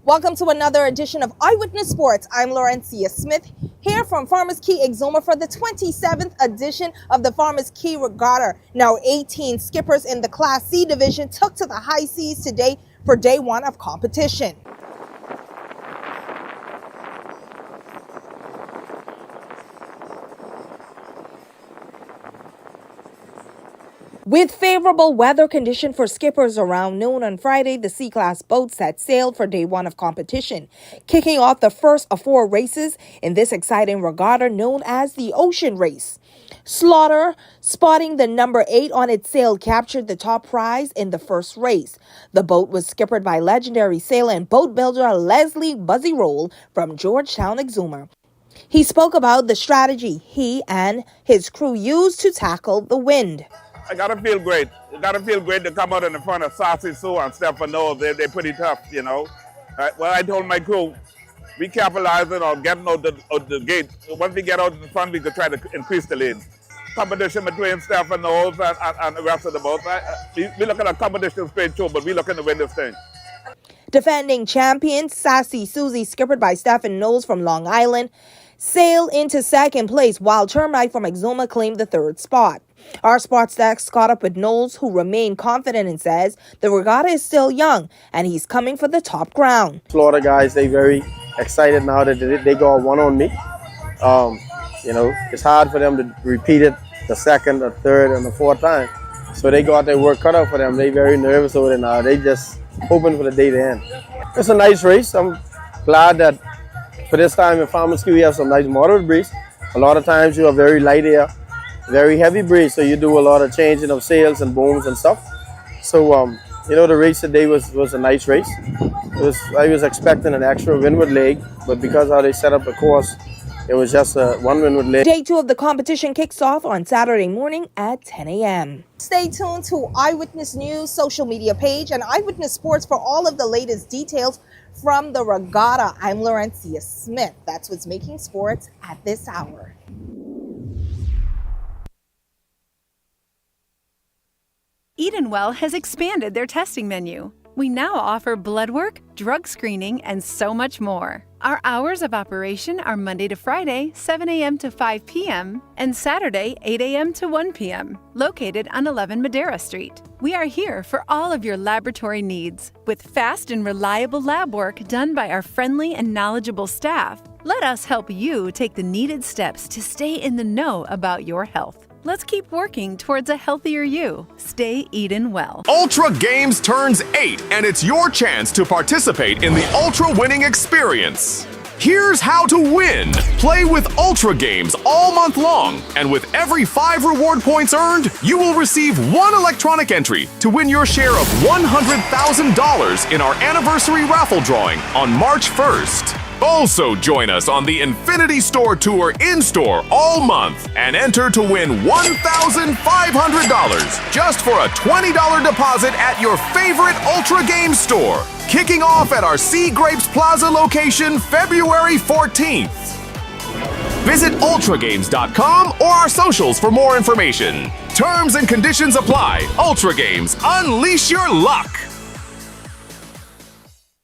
Welcome to another edition of Eyewitness Sports. I'm Laurencia Smith, here from Farmers Key, Exuma for the 27th edition of the Farmers Key Regatta. Now, 18 skippers in the Class C division took to the high seas today for day one of competition. With favorable weather condition for skippers around noon on Friday, the C-Class boats set sail for day one of competition, kicking off the first of 4 races in this exciting regatta known as the Ocean Race. Slaughter, spotting the number 8 on its sail, captured the top prize in the first race. The boat was skippered by legendary sailor and boat builder Leslie Buzzy Roll from Georgetown, Exuma. He spoke about the strategy he and his crew used to tackle the wind. I gotta feel great. It gotta feel great to come out in the front of Saucy Sue and Stefan Knowles. They're pretty tough, you know. Well, I told my crew, we capitalizing on getting out the gate. Once we get out in the front, we could try to increase the lead. Competition between Stefan Knowles and the rest of the boats. We look at a competition straight through, but we looking to win this thing. Defending champion Sassy Susie, skippered by Stefan Knowles from Long Island, sailed into second place, while Termite from Exuma claimed the third spot. Our sports desk caught up with Knowles, who remained confident and says the regatta is still young and he's coming for the top ground. Florida guys, they very excited now that they got one on me. You know, it's hard for them to repeat it the second, the third, and the fourth time. So they got their work cut out for them. They very nervous over it now. They just hoping for the day to end. It's a nice race. I'm glad that for this time in Farmers Key we have some nice moderate breeze. A lot of times you have very light air, very heavy breeze, so you do a lot of changing of sails and booms and stuff. So, you know, the race today was a nice race. I was expecting an extra windward leg, but because how they set up the course, it was just one windward leg. Day 2 of the competition kicks off on Saturday morning at 10 a.m. Stay tuned to Eyewitness News social media page and Eyewitness Sports for all of the latest details from the regatta. I'm Laurencia Smith. That's what's making sports at this hour. Edenwell has expanded their testing menu. We now offer blood work, drug screening, and so much more. Our hours of operation are Monday to Friday, 7 a.m. to 5 p.m., and Saturday, 8 a.m. to 1 p.m., located on 11 Madera Street. We are here for all of your laboratory needs, with fast and reliable lab work done by our friendly and knowledgeable staff. Let us help you take the needed steps to stay in the know about your health. Let's keep working towards a healthier you. Stay Eden well. Ultra Games turns 8, and it's your chance to participate in the Ultra Winning Experience. Here's how to win. Play with Ultra Games all month long, and with every 5 reward points earned, you will receive 1 electronic entry to win your share of $100,000 in our anniversary raffle drawing on March 1st. Also join us on the Infinity Store Tour in-store all month and enter to win $1,500 just for a $20 deposit at your favorite Ultra Games store. Kicking off at our Sea Grapes Plaza location February 14th. Visit ultragames.com or our socials for more information. Terms and conditions apply. Ultra Games, unleash your luck.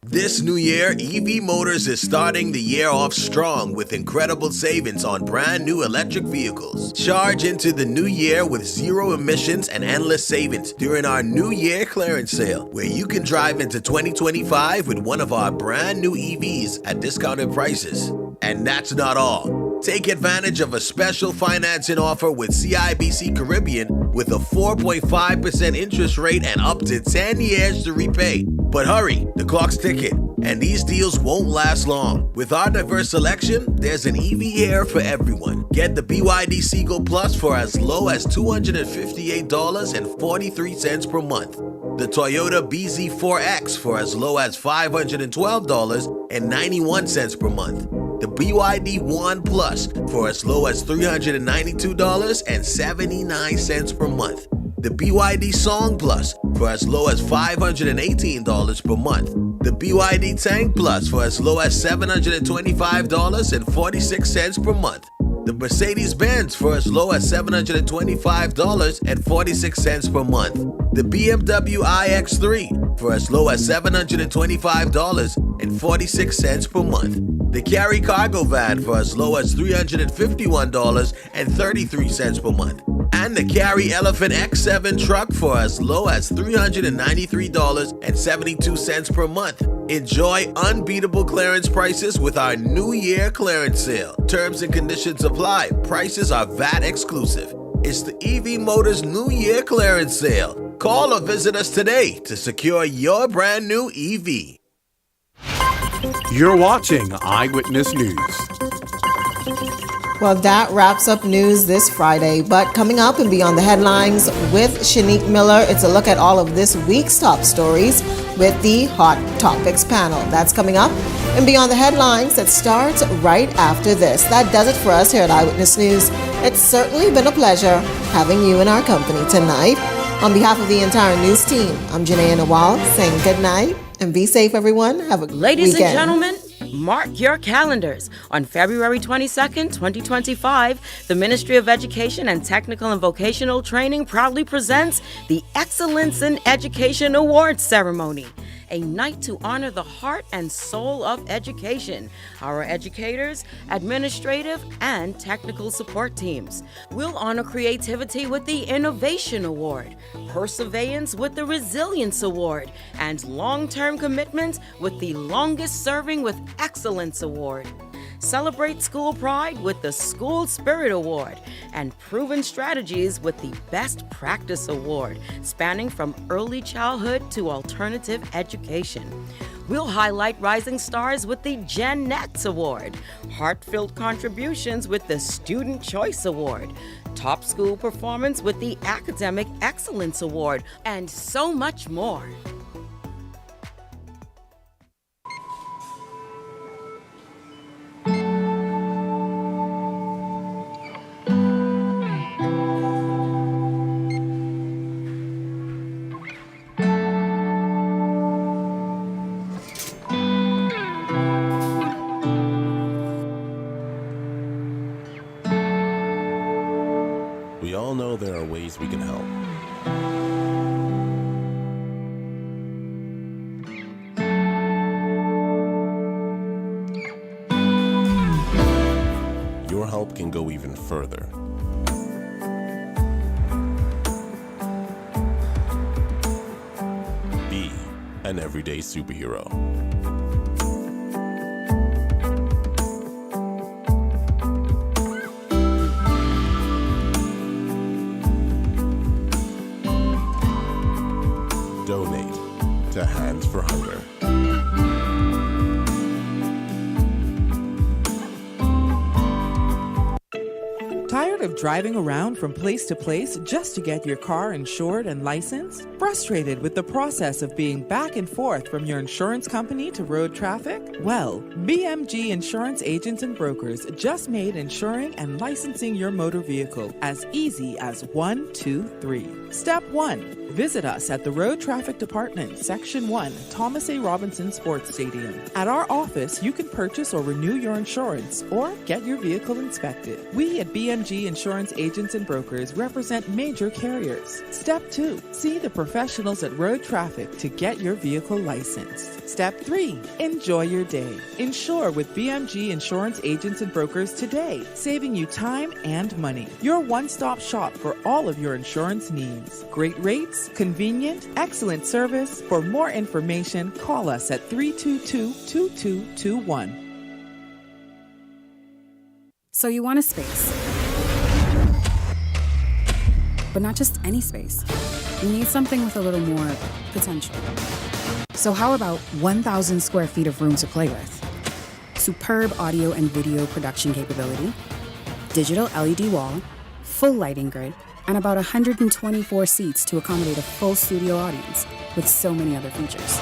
This new year, EV Motors is starting the year off strong with incredible savings on brand new electric vehicles. Charge into the new year with 0 emissions and endless savings during our New Year clearance sale, where you can drive into 2025 with one of our brand new EVs at discounted prices. And that's not all. Take advantage of a special financing offer with CIBC Caribbean with a 4.5% interest rate and up to 10 years to repay. But hurry, the clock's ticking, and these deals won't last long. With our diverse selection, there's an EV here for everyone. Get the BYD Seagull Plus for as low as $258.43 per month. The Toyota BZ4X for as low as $512.91 per month. The BYD One Plus for as low as $392.79 per month. The BYD Song Plus for as low as $518 per month. The BYD Tank Plus for as low as $725.46 per month. The Mercedes-Benz for as low as $725.46 per month. The BMW iX3 for as low as $725.46 per month. The Carry Cargo Van for as low as $351.33 per month. And the Carry Elephant X7 truck for as low as $393.72 per month. Enjoy unbeatable clearance prices with our New Year clearance sale. Terms and conditions apply. Prices are VAT exclusive. It's the EV Motors New Year clearance sale. Call or visit us today to secure your brand new EV. You're watching Eyewitness News. Well, that wraps up news this Friday. But coming up and Beyond the Headlines with Shanique Miller, it's a look at all of this week's top stories with the Hot Topics panel. That's coming up and Beyond the Headlines. That starts right after this. That does it for us here at Eyewitness News. It's certainly been a pleasure having you in our company tonight. On behalf of the entire news team, I'm Janae Nawal saying good night and be safe, everyone. Have a Ladies weekend. and gentlemen, mark your calendars. On February 22nd, 2025, the Ministry of Education and Technical and Vocational Training proudly presents the Excellence in Education Awards Ceremony, a night to honor the heart and soul of education, our educators, administrative, and technical support teams. We'll honor creativity with the Innovation Award, perseverance with the Resilience Award, and long-term commitment with the Longest Serving with Excellence Award. Celebrate school pride with the School Spirit Award and proven strategies with the Best Practice Award, spanning from early childhood to alternative education. We'll highlight rising stars with the Gen Next Award, heartfelt contributions with the Student Choice Award, top school performance with the Academic Excellence Award, and so much more. We all know there are ways we can help. Your help can go even further. Be an everyday superhero. Donate to Hands for Hunger. Tired of driving around from place to place just to get your car insured and licensed? Frustrated with the process of being back and forth from your insurance company to road traffic? Well, BMG Insurance Agents and Brokers just made insuring and licensing your motor vehicle as easy as 1, 2, 3. Step 1. Visit us at the Road Traffic Department, Section 1, Thomas A. Robinson Sports Stadium. At our office, you can purchase or renew your insurance or get your vehicle inspected. We at BMG Insurance Agents and Brokers represent major carriers. Step 2. See the professionals at Road Traffic to get your vehicle licensed. Step 3. Enjoy your day. Insure with BMG Insurance Agents and Brokers today, saving you time and money. Your one-stop shop for all of your insurance needs. Great rates, convenient, excellent service. For more information, call us at 322-2221. So you want a space. But not just any space. You need something with a little more potential. So how about 1,000 square feet of room to play with? Superb audio and video production capability, digital LED wall, full lighting grid, and about 124 seats to accommodate a full studio audience with so many other features.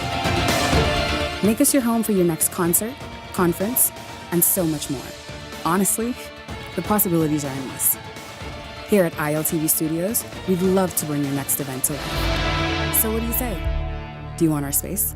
Make us your home for your next concert, conference, and so much more. Honestly, the possibilities are endless. Here at ILTV Studios, we'd love to bring your next event to life. So what do you say? Do you want our space?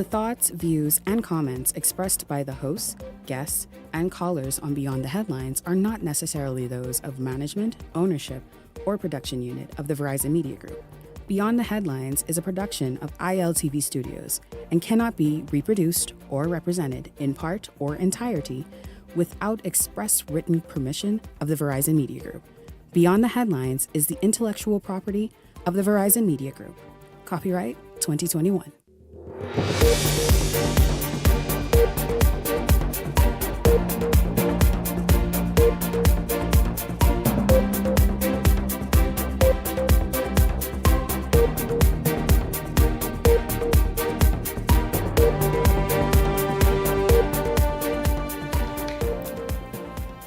The thoughts, views, and comments expressed by the hosts, guests, and callers on Beyond the Headlines are not necessarily those of management, ownership, or production unit of the Verizon Media Group. Beyond the Headlines is a production of ILTV Studios and cannot be reproduced or represented in part or entirety without express written permission of the Verizon Media Group. Beyond the Headlines is the intellectual property of the Verizon Media Group. Copyright 2021.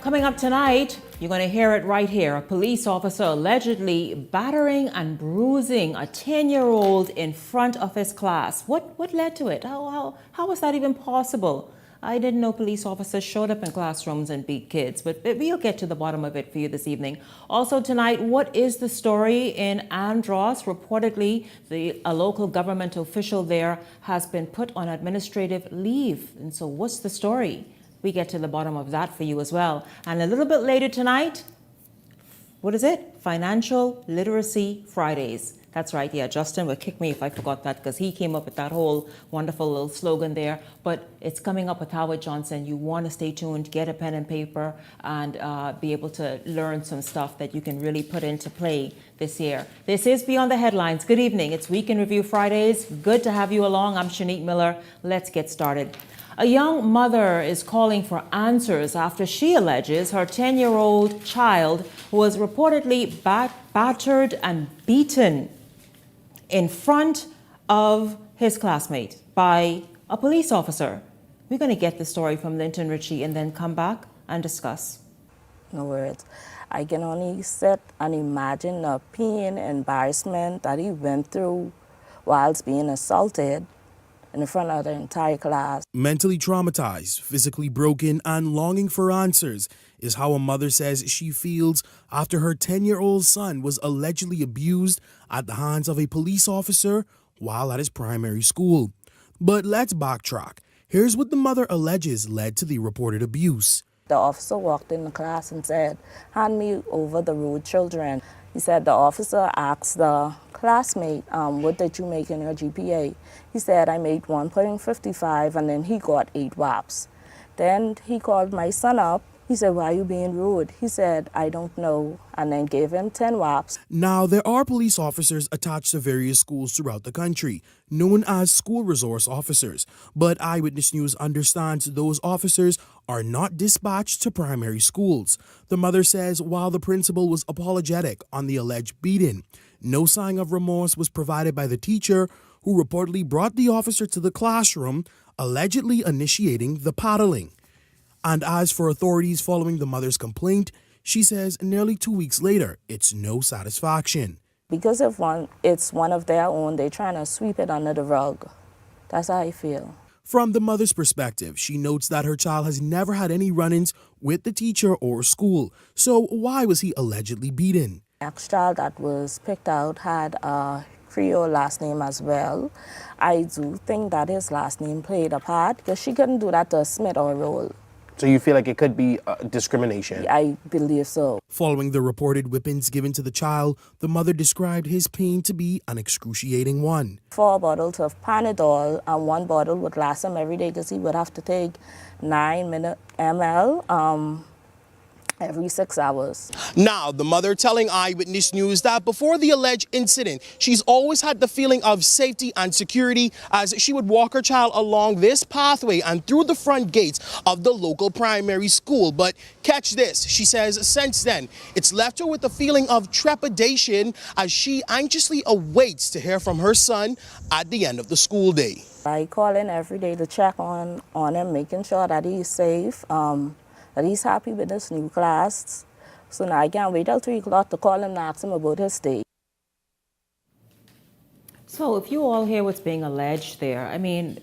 Coming up tonight, you're going to hear it right here. A police officer allegedly battering and bruising a 10-year-old in front of his class. What led to it? How was that even possible? I didn't know police officers showed up in classrooms and beat kids, but we'll get to the bottom of it for you this evening. Also tonight, what is the story in Andros? Reportedly, a local government official there has been put on administrative leave. And so what's the story? We get to the bottom of that for you as well. And a little bit later tonight, what is it? Financial Literacy Fridays. That's right. Yeah, Justin would kick me if I forgot that because he came up with that whole wonderful little slogan there. But it's coming up with Howard Johnson. You want to stay tuned, get a pen and paper, and be able to learn some stuff that you can really put into play this year. This is Beyond the Headlines. Good evening. It's Week in Review Fridays. Good to have you along. I'm Shanique Miller. Let's get started. A young mother is calling for answers after she alleges her 10-year-old child was reportedly battered and beaten in front of his classmate by a police officer. We're going to get the story from Linton Ritchie and then come back and discuss. No words. I can only sit and imagine the pain and embarrassment that he went through whilst being assaulted in front of the entire class. Mentally traumatized, physically broken, and longing for answers is how a mother says she feels after her 10-year-old son was allegedly abused at the hands of a police officer while at his primary school. But let's backtrack. Here's what the mother alleges led to the reported abuse. The officer walked in the class and said, "Hand me over the road children." He said the officer asked the classmate, "What did you make in your GPA?" He said, "I made 1.55, and then he got 8 WAPs. Then he called my son up. He said, "Why are you being rude?" He said, "I don't know," and then gave him 10 WAPs. Now, there are police officers attached to various schools throughout the country, known as school resource officers. But Eyewitness News understands those officers are not dispatched to primary schools. The mother says while the principal was apologetic on the alleged beating, no sign of remorse was provided by the teacher, who reportedly brought the officer to the classroom, allegedly initiating the paddling. And as for authorities following the mother's complaint, she says nearly 2 weeks later, it's no satisfaction. Because if it's one of their own, they're trying to sweep it under the rug. That's how I feel. From the mother's perspective, she notes that her child has never had any run-ins with the teacher or school. So why was he allegedly beaten? The next child that was picked out had a Creole last name as well. I do think that his last name played a part because she couldn't do that to a Smith or a Roll. So you feel like it could be discrimination? I believe so. Following the reported whippings given to the child, the mother described his pain to be an excruciating one. 4 bottles of Panadol, and 1 bottle would last him every day because he would have to take 9 ml every 6 hours. Now, the mother telling Eyewitness News that before the alleged incident, she's always had the feeling of safety and security as she would walk her child along this pathway and through the front gates of the local primary school. But catch this, she says since then, it's left her with a feeling of trepidation as she anxiously awaits to hear from her son at the end of the school day. I call in every day to check on him, making sure that he's safe, that he's happy with this new class. So now I can't wait till 3 o'clock to call him and ask him about his day. So if you all hear what's being alleged there, I mean,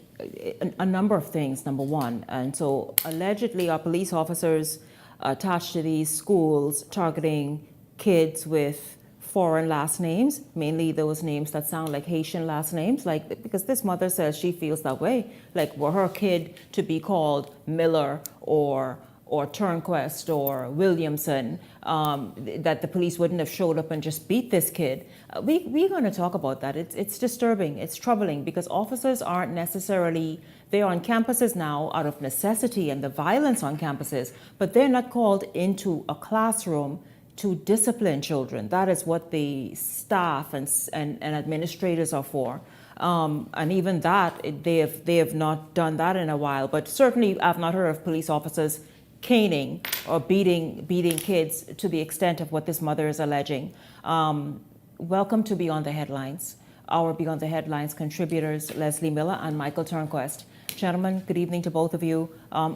a number of things, number one. And so allegedly are police officers attached to these schools targeting kids with foreign last names, mainly those names that sound like Haitian last names, like because this mother says she feels that way, like were her kid to be called Miller or Turnquest or Williamson, that the police wouldn't have showed up and just beat this kid. We're going to talk about that. It's disturbing. It's troubling because officers aren't necessarily, they're on campuses now out of necessity and the violence on campuses, but they're not called into a classroom to discipline children. That is what the staff and administrators are for. And even that, they have not done that in a while. But certainly I've not heard of police officers caning or beating kids to the extent of what this mother is alleging. Welcome to Beyond the Headlines. Our Beyond the Headlines contributors, Leslie Miller and Michael Turnquest. Gentlemen, good evening to both of you. A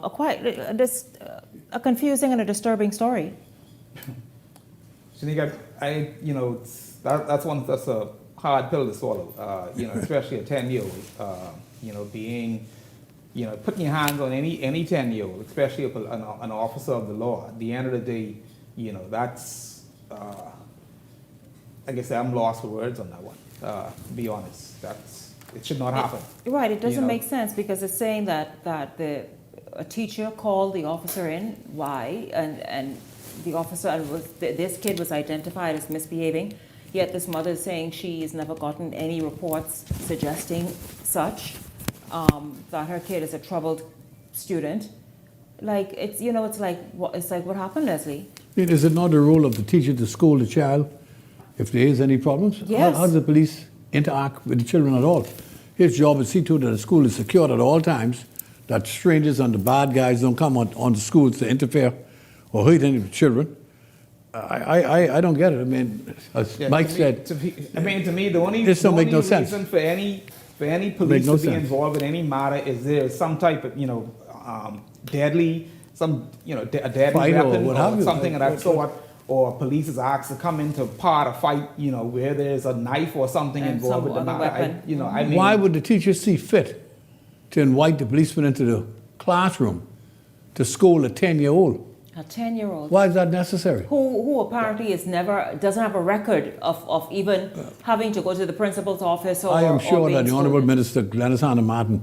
confusing and a disturbing story. Shanika, that's a hard pill to swallow. Especially a 10-year-old. Putting your hands on any 10-year-old, especially an officer of the law. At the end of the day, that's. I guess I'm lost for words on that one. To be honest, it should not happen. Right, it doesn't make sense because it's saying that a teacher called the officer in. Why? And the officer this kid was identified as misbehaving. Yet this mother is saying she's never gotten any reports suggesting such. That her kid is a troubled student. Like it's like what happened, Leslie? Is it not the role of the teacher to scold the child if there is any problems? Yes. How does the police interact with the children at all? His job is to see to that the school is secured at all times, that strangers and the bad guys don't come on the schools to interfere or hurt any of the children. I don't get it. I mean, as Mike said, to me, the only this don't make no sense. reason for any police to be involved in any matter is there some type of deadly, a deadly weapon or something of that sort, or police is asked to come into part a fight, where there's a knife or something involved with the matter. Why would the teacher see fit to invite the policeman into the classroom to scold a 10-year-old? A 10-year-old. Why is that necessary? Who apparently doesn't have a record of even having to go to the principal's office or. I am sure that the scolded. Honourable Minister Glenys Hanna Martin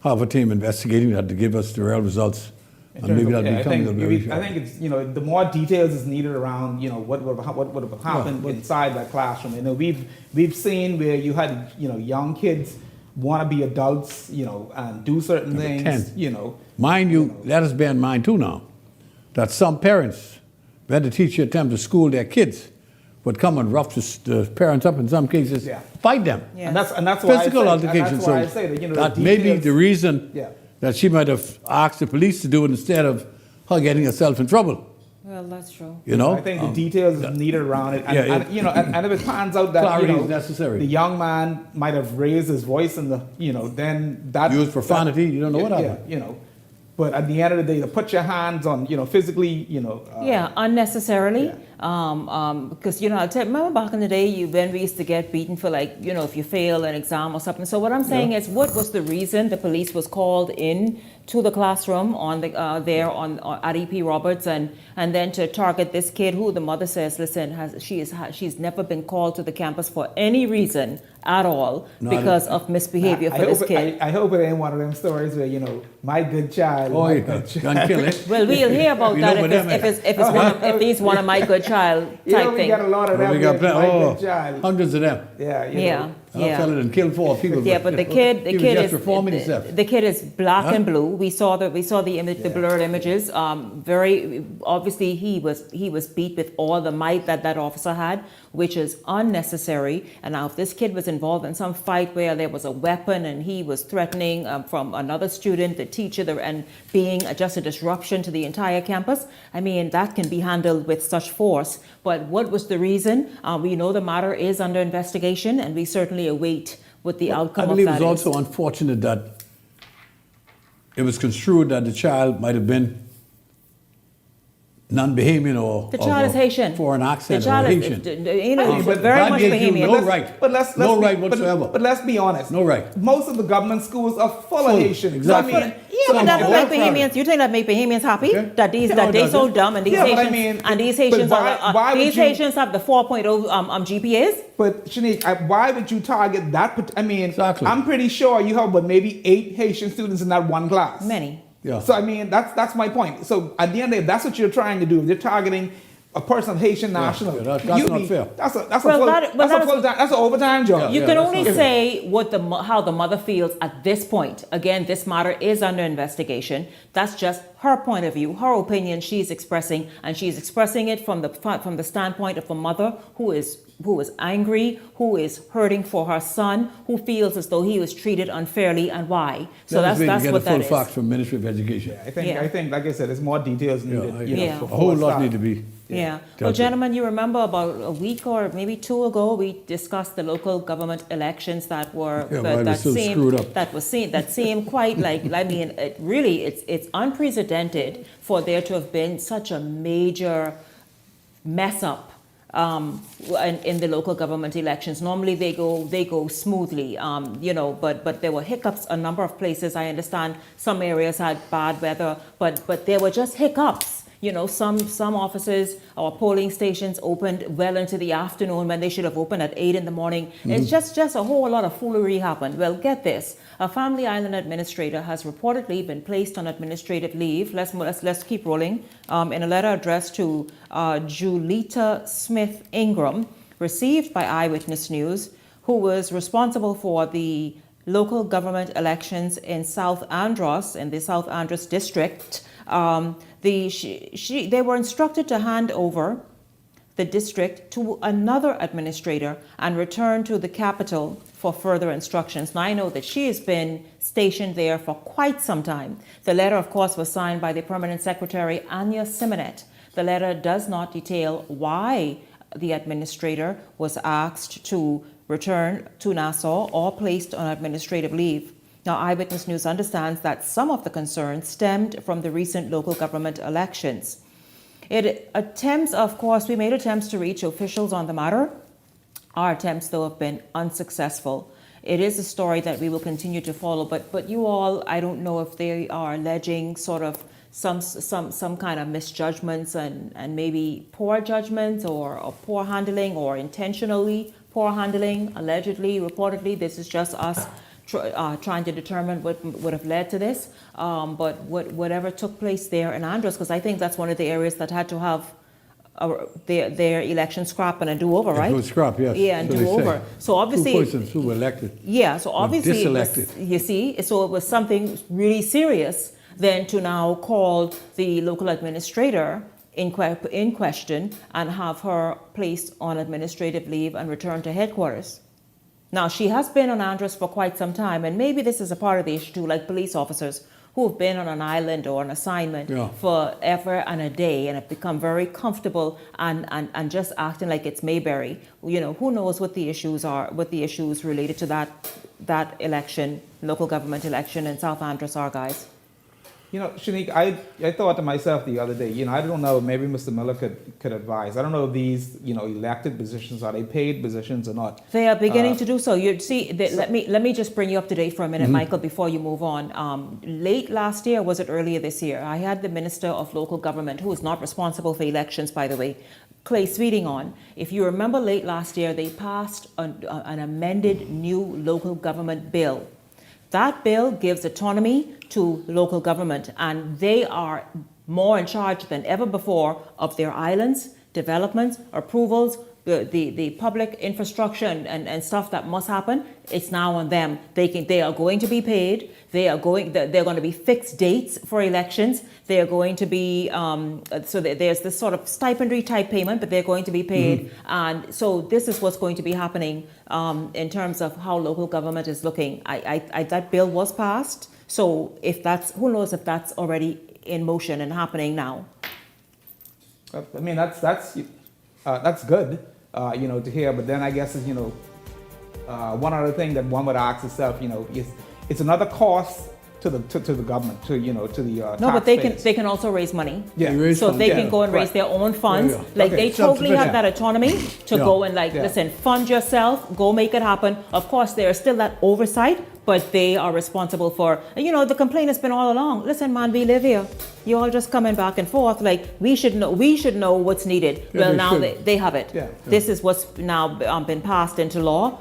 have a team investigating that to give us the real results. And maybe that'll be something that we'll be I think it's the more details is needed around what would have happened inside that classroom. We've seen where you had young kids want to be adults and do certain things. Mind you, let us bear in mind too now that some parents, when the teacher attempt to school their kids, would come and rough the parents up in some cases, fight them. Yeah. And that's why physical altercations. I say that that may be the reason that she might have asked the police to do it instead of her getting herself in trouble. Well, that's true. I think the details is needed around it, and if it turns out that is necessary. The young man might have raised his voice in then that used profanity. You don't know what happened. But at the end of the day, to put your hands on, physically, unnecessarily. Because, I'll tell you, remember back in the day when we used to get beaten for if you fail an exam or something. So what I'm saying is, what was the reason the police was called in to the classroom on the at EP Roberts and then to target this kid who the mother says, listen, she's never been called to the campus for any reason at all because of misbehavior for this kid. I hope it ain't one of them stories where my good child. Oh, you can kill it. Well, we'll hear about that if he's one of my good child type we thing. got a lot of them. Good child. Hundreds of them. Yeah. I'll tell it and kill 4 people. Yeah, but the kid is reforming himself. The kid is black and blue. We saw the image, the blurred images. Very obviously he was beat with all the might that officer had, which is unnecessary. And now if this kid was involved in some fight where there was a weapon and he was threatening from another student, the teacher, and being just a disruption to the entire campus, I mean that can be handled with such force. But what was the reason? We know the matter is under investigation, and we certainly await what the outcome of that is. I believe it's also unfortunate that it was construed that the child might have been non-Bahamian or the child is Haitian. Foreign accent the child or Haitian. Very much Bahamian. No right. But no right whatsoever. But let's be honest. No right. Most of the government schools are full of Haitians. Exactly. Yeah, but that make Bahamians. You think that make Bahamians happy? Okay. That they so dumb and these Haitians Haitians have the 4.0 GPAs. But Shanique, why would you target that? I mean, I'm pretty sure you have, but maybe 8 Haitian students in that one class. Many. Yeah. So I mean, that's my point. So at the end of the day, that's what you're trying to do. You're targeting a person of Haitian national. Yeah, that's not fair. That's an overtime job. You can only say how the mother feels at this point. Again, this matter is under investigation. That's just her point of view, her opinion she's expressing, and she's expressing it from the standpoint of a mother who is angry, who is hurting for her son, who feels as though he was treated unfairly, and why. So that's what that is. Get a full fact from Ministry of Education. I think, like I said, there's more details needed. A whole lot need to be. Yeah. Well, gentlemen, you remember about a week or maybe 2 ago, we discussed the local government elections that were that seemed quite like, I mean, it's unprecedented for there to have been such a major mess up in the local government elections. Normally they go smoothly, but there were hiccups a number of places. I understand some areas had bad weather, but there were just hiccups. Some offices or polling stations opened well into the afternoon when they should have opened at 8 in the morning. Mm-hmm. It's just a whole lot of foolery happened. Well, get this. A Family Island administrator has reportedly been placed on administrative leave. Let's keep rolling. In a letter addressed to Julita Smith Ingram, received by Eyewitness News, who was responsible for the local government elections in South Andros, in the South Andros district. They were instructed to hand over the district to another administrator and return to the capital for further instructions. Now, I know that she has been stationed there for quite some time. The letter, of course, was signed by the Permanent Secretary, Anya Simonet. The letter does not detail why the administrator was asked to return to Nassau or placed on administrative leave. Now, Eyewitness News understands that some of the concerns stemmed from the recent local government elections. We made attempts to reach officials on the matter. Our attempts, though, have been unsuccessful. It is a story that we will continue to follow, but you all, I don't know if they are alleging sort of some kind of misjudgments and maybe poor judgments or poor handling or intentionally poor handling, allegedly, reportedly. This is just us trying to determine what would have led to this. But whatever took place there in Andros, because I think that's one of the areas that had to have their election scrap and a do-over, right? Scrap, yes. Yeah, and do-over. So obviously, 2 persons who were elected. Yeah, so obviously, diselected. You see, so it was something really serious then to now call the local administrator in question and have her placed on administrative leave and returned to headquarters. Now, she has been on Andros for quite some time, and maybe this is a part of the issue too, like police officers who have been on an island or an assignment forever and a day and have become very comfortable and just acting like it's Mayberry. Who knows what the issues are, what the issues related to that election, local government election in South Andros are, guys. Shanique, I thought to myself the other day, I don't know, maybe Mr. Miller could advise. I don't know if these, elected positions, are they paid positions or not? They are beginning to do so. You see, let me just bring you up to date for a minute, Michael, before you move on. Late last year, was it earlier this year, I had the Minister of Local Government, who is not responsible for elections, by the way, Clay Sweeting on. If you remember, late last year, they passed an amended new local government bill. That bill gives autonomy to local government, and they are more in charge than ever before of their islands, developments, approvals, the public infrastructure and stuff that must happen. It's now on them. They are going to be paid. They're going to be fixed dates for elections. They are going to be there's this sort of stipendary type payment, but they're going to be paid. And so this is what's going to be happening in terms of how local government is looking. That bill was passed. So who knows if that's already in motion and happening now. I mean, that's good, to hear. But then I guess, one other thing that one would ask itself, it's another cost to the government, to the No, but they taxpayers. can also raise money. Yeah. So they can go and raise their own funds. Like they totally have that autonomy to go and listen, fund yourself, go make it happen. Of course, there is still that oversight, but they are responsible for, the complaint has been all along. Listen, man, we live here. You all just coming back and forth. Like we should know what's needed. Well, now they have it. This is what's now been passed into law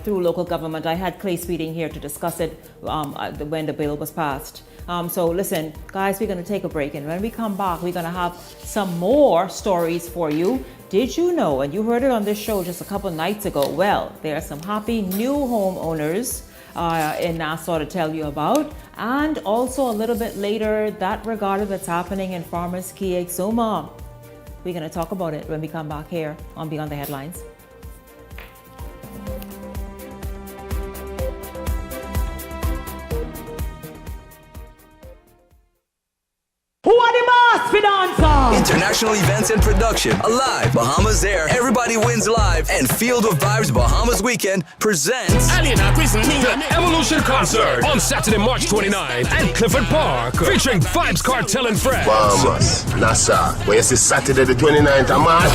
through local government. I had Clay Sweeting here to discuss it when the bill was passed. So listen, guys, we're going to take a break, and when we come back, we're going to have some more stories for you. Did you know, and you heard it on this show just a couple nights ago, well, there are some happy new homeowners in Nassau to tell you about, and also a little bit later, that regatta that's happening in Farmers Key, Exuma. We're going to talk about it when we come back here on Beyond the Headlines. Who are the boss for dancer? International events and production. Alive, Bahamas Air, Everybody Wins Live, and Field of Vibes Bahamas Weekend presents the Evolution Concert on Saturday, March 29th at Clifford Park, featuring Vibes Cartel and Friends. Bahamas, Nassau, where is Saturday the 29th of March?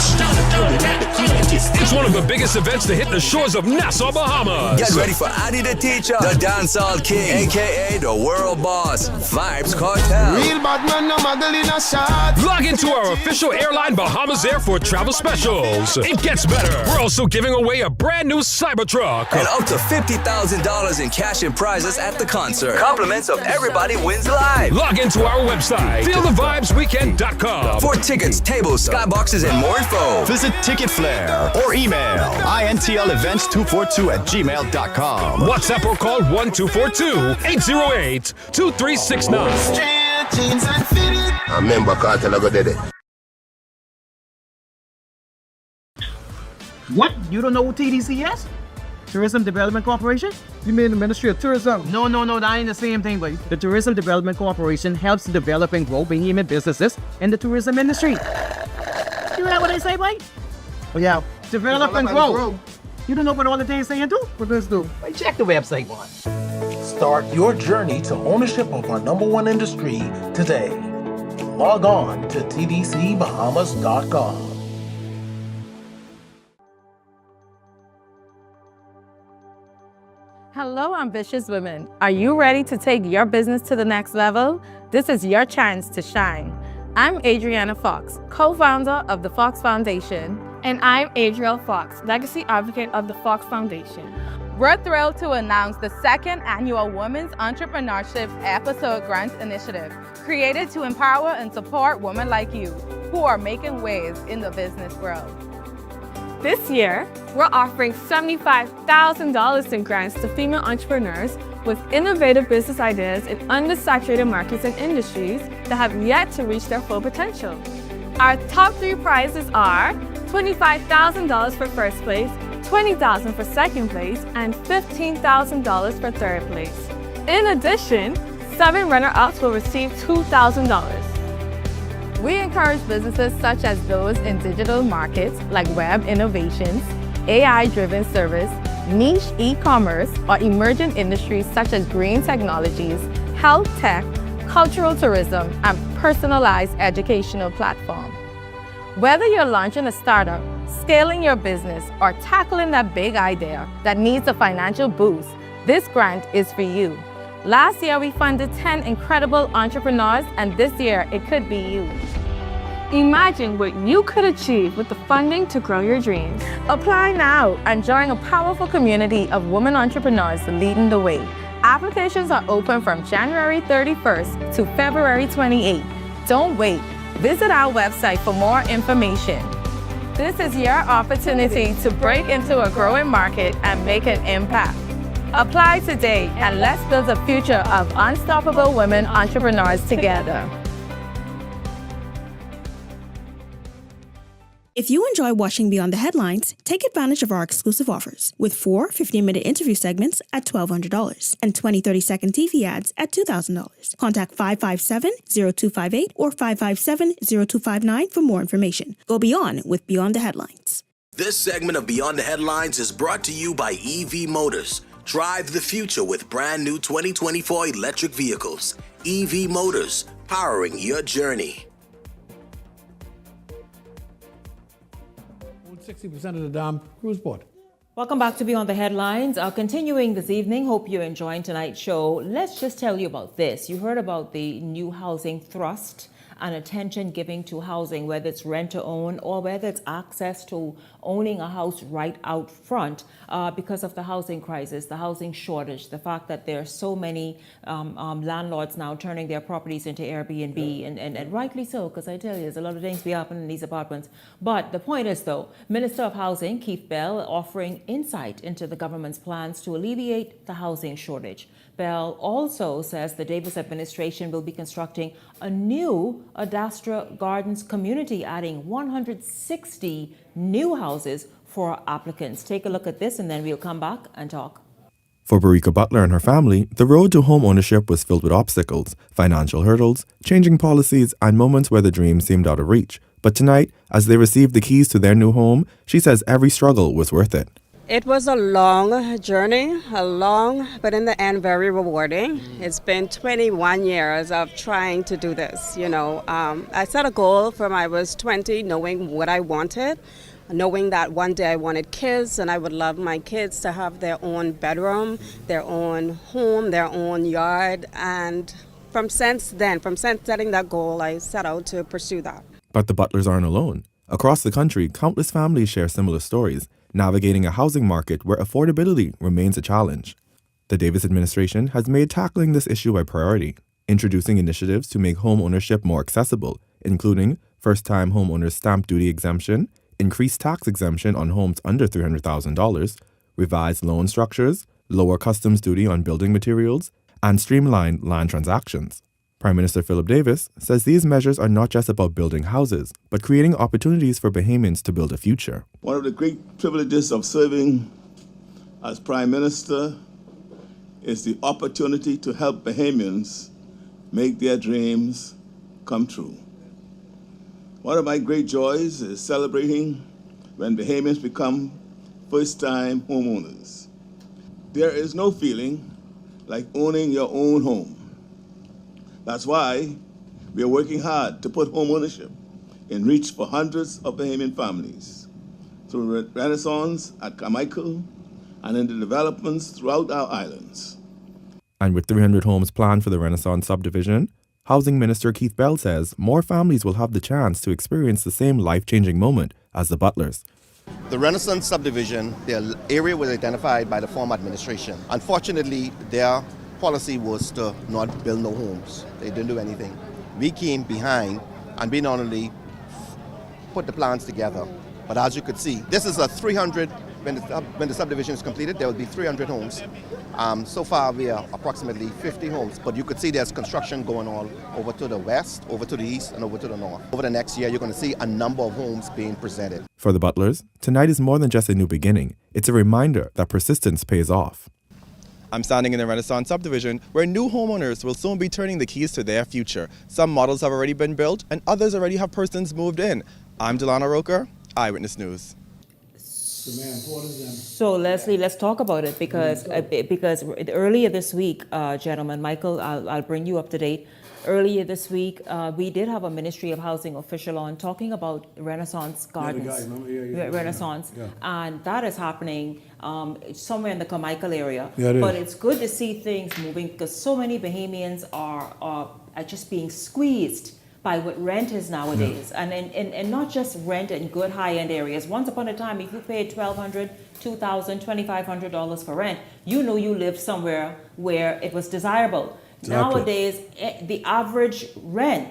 It's one of the biggest events to hit the shores of Nassau, Bahamas. Get ready for Adi the Teacher, the Dancehall King, aka the World Boss, Vibes Cartel. Real bad man, no muggle in a shot. Log into our official airline Bahamas Air for travel specials. It gets better. We're also giving away a brand new Cybertruck. And up to $50,000 in cash and prizes at the concert. Compliments of Everybody Wins Live. Log into our website, feelthevibesweekend.com. For tickets, tables, skyboxes, and more info. Visit Ticket Flair or email intlevents242@gmail.com. WhatsApp or call 1242-808-2369. I remember Cartel I go did it. What? You don't know what TDC is? Tourism Development Corporation? You mean the Ministry of Tourism? No, that ain't the same thing, buddy. The Tourism Development Corporation helps develop and grow behemoth businesses in the tourism industry. You hear what they say, buddy? Oh, yeah. Develop and grow. You don't know what all the things saying do? What does do? Wait, check the website once. Start your journey to ownership of our #1 industry today. Log on to tdcbahamas.com. Hello, ambitious women. Are you ready to take your business to the next level? This is your chance to shine. I'm Adriana Fox, co-founder of the Fox Foundation. And I'm Adriel Fox, legacy advocate of the Fox Foundation. We're thrilled to announce the second annual Women's Entrepreneurship Episode Grants Initiative, created to empower and support women like you who are making waves in the business world. This year, we're offering $75,000 in grants to female entrepreneurs with innovative business ideas in undersaturated markets and industries that have yet to reach their full potential. Our top 3 prizes are $25,000 for first place, $20,000 for second place, and $15,000 for third place. In addition, 7 runner-ups will receive $2,000. We encourage businesses such as those in digital markets like web innovations, AI-driven service, niche e-commerce, or emerging industries such as green technologies, health tech, cultural tourism, and personalized educational platform. Whether you're launching a startup, scaling your business, or tackling that big idea that needs a financial boost, this grant is for you. Last year, we funded 10 incredible entrepreneurs, and this year, it could be you. Imagine what you could achieve with the funding to grow your dreams. Apply now and join a powerful community of women entrepreneurs leading the way. Applications are open from January 31st to February 28th. Don't wait. Visit our website for more information. This is your opportunity to break into a growing market and make an impact. Apply today and let's build a future of unstoppable women entrepreneurs together. If you enjoy watching Beyond the Headlines, take advantage of our exclusive offers with 4 15-minute interview segments at $1,200 and 20 30-second TV ads at $2,000. Contact 557-0258 or 557-0259 for more information. Go beyond with Beyond the Headlines. This segment of Beyond the Headlines is brought to you by EV Motors. Drive the future with brand new 2024 electric vehicles. EV Motors, powering your journey. 60% of the damn cruise port. Welcome back to Beyond the Headlines. Continuing this evening, hope you're enjoying tonight's show. Let's just tell you about this. You heard about the new housing thrust and attention giving to housing, whether it's rent to own or whether it's access to owning a house right out front because of the housing crisis, the housing shortage, the fact that there are so many landlords now turning their properties into Airbnb, and rightly so, because I tell you, there's a lot of things be happening in these apartments. But the point is, though, Minister of Housing, Keith Bell, offering insight into the government's plans to alleviate the housing shortage. Bell also says the Davis administration will be constructing a new Adastra Gardens community, adding 160 new houses for applicants. Take a look at this and then we'll come back and talk. For Barika Butler and her family, the road to home ownership was filled with obstacles, financial hurdles, changing policies, and moments where the dream seemed out of reach. But tonight, as they received the keys to their new home, she says every struggle was worth it. It was a long journey, but in the end, very rewarding. It's been 21 years of trying to do this. I set a goal from I was 20, knowing what I wanted, knowing that one day I wanted kids and I would love my kids to have their own bedroom, their own home, their own yard. And from setting that goal, I set out to pursue that. But the Butlers aren't alone. Across the country, countless families share similar stories, navigating a housing market where affordability remains a challenge. The Davis administration has made tackling this issue a priority, introducing initiatives to make home ownership more accessible, including first-time homeowners stamp duty exemption, increased tax exemption on homes under $300,000, revised loan structures, lower customs duty on building materials, and streamlined land transactions. Prime Minister Philip Davis says these measures are not just about building houses, but creating opportunities for Bahamians to build a future. One of the great privileges of serving as Prime Minister is the opportunity to help Bahamians make their dreams come true. One of my great joys is celebrating when Bahamians become first-time homeowners. There is no feeling like owning your own home. That's why we are working hard to put home ownership in reach for hundreds of Bahamian families through Renaissance at Carmichael and in the developments throughout our islands. And with 300 homes planned for the Renaissance subdivision, Housing Minister Keith Bell says more families will have the chance to experience the same life-changing moment as the Butlers. The Renaissance subdivision, their area was identified by the former administration. Unfortunately, their policy was to not build no homes. They didn't do anything. We came behind and we not only put the plans together, but as you could see, this is a 300, when the subdivision is completed, there will be 300 homes. So far we are approximately 50 homes, but you could see there's construction going on over to the west, over to the east, and over to the north. Over the next year, you're going to see a number of homes being presented. For the Butlers, tonight is more than just a new beginning. It's a reminder that persistence pays off. I'm standing in the Renaissance subdivision where new homeowners will soon be turning the keys to their future. Some models have already been built and others already have persons moved in. I'm Delana Roker, Eyewitness News. So Leslie, let's talk about it because earlier this week, gentlemen, Michael, I'll bring you up to date. Earlier this week, we did have a Ministry of Housing official on talking about Renaissance Gardens, Renaissance, and that is happening somewhere in the Carmichael area. But it's good to see things moving because so many Bahamians are just being squeezed by what rent is nowadays, and not just rent in good high-end areas. Once upon a time, if you paid $1,200, $2,000, $2,500 for rent, you lived somewhere where it was desirable. Exactly. Nowadays, the average rent,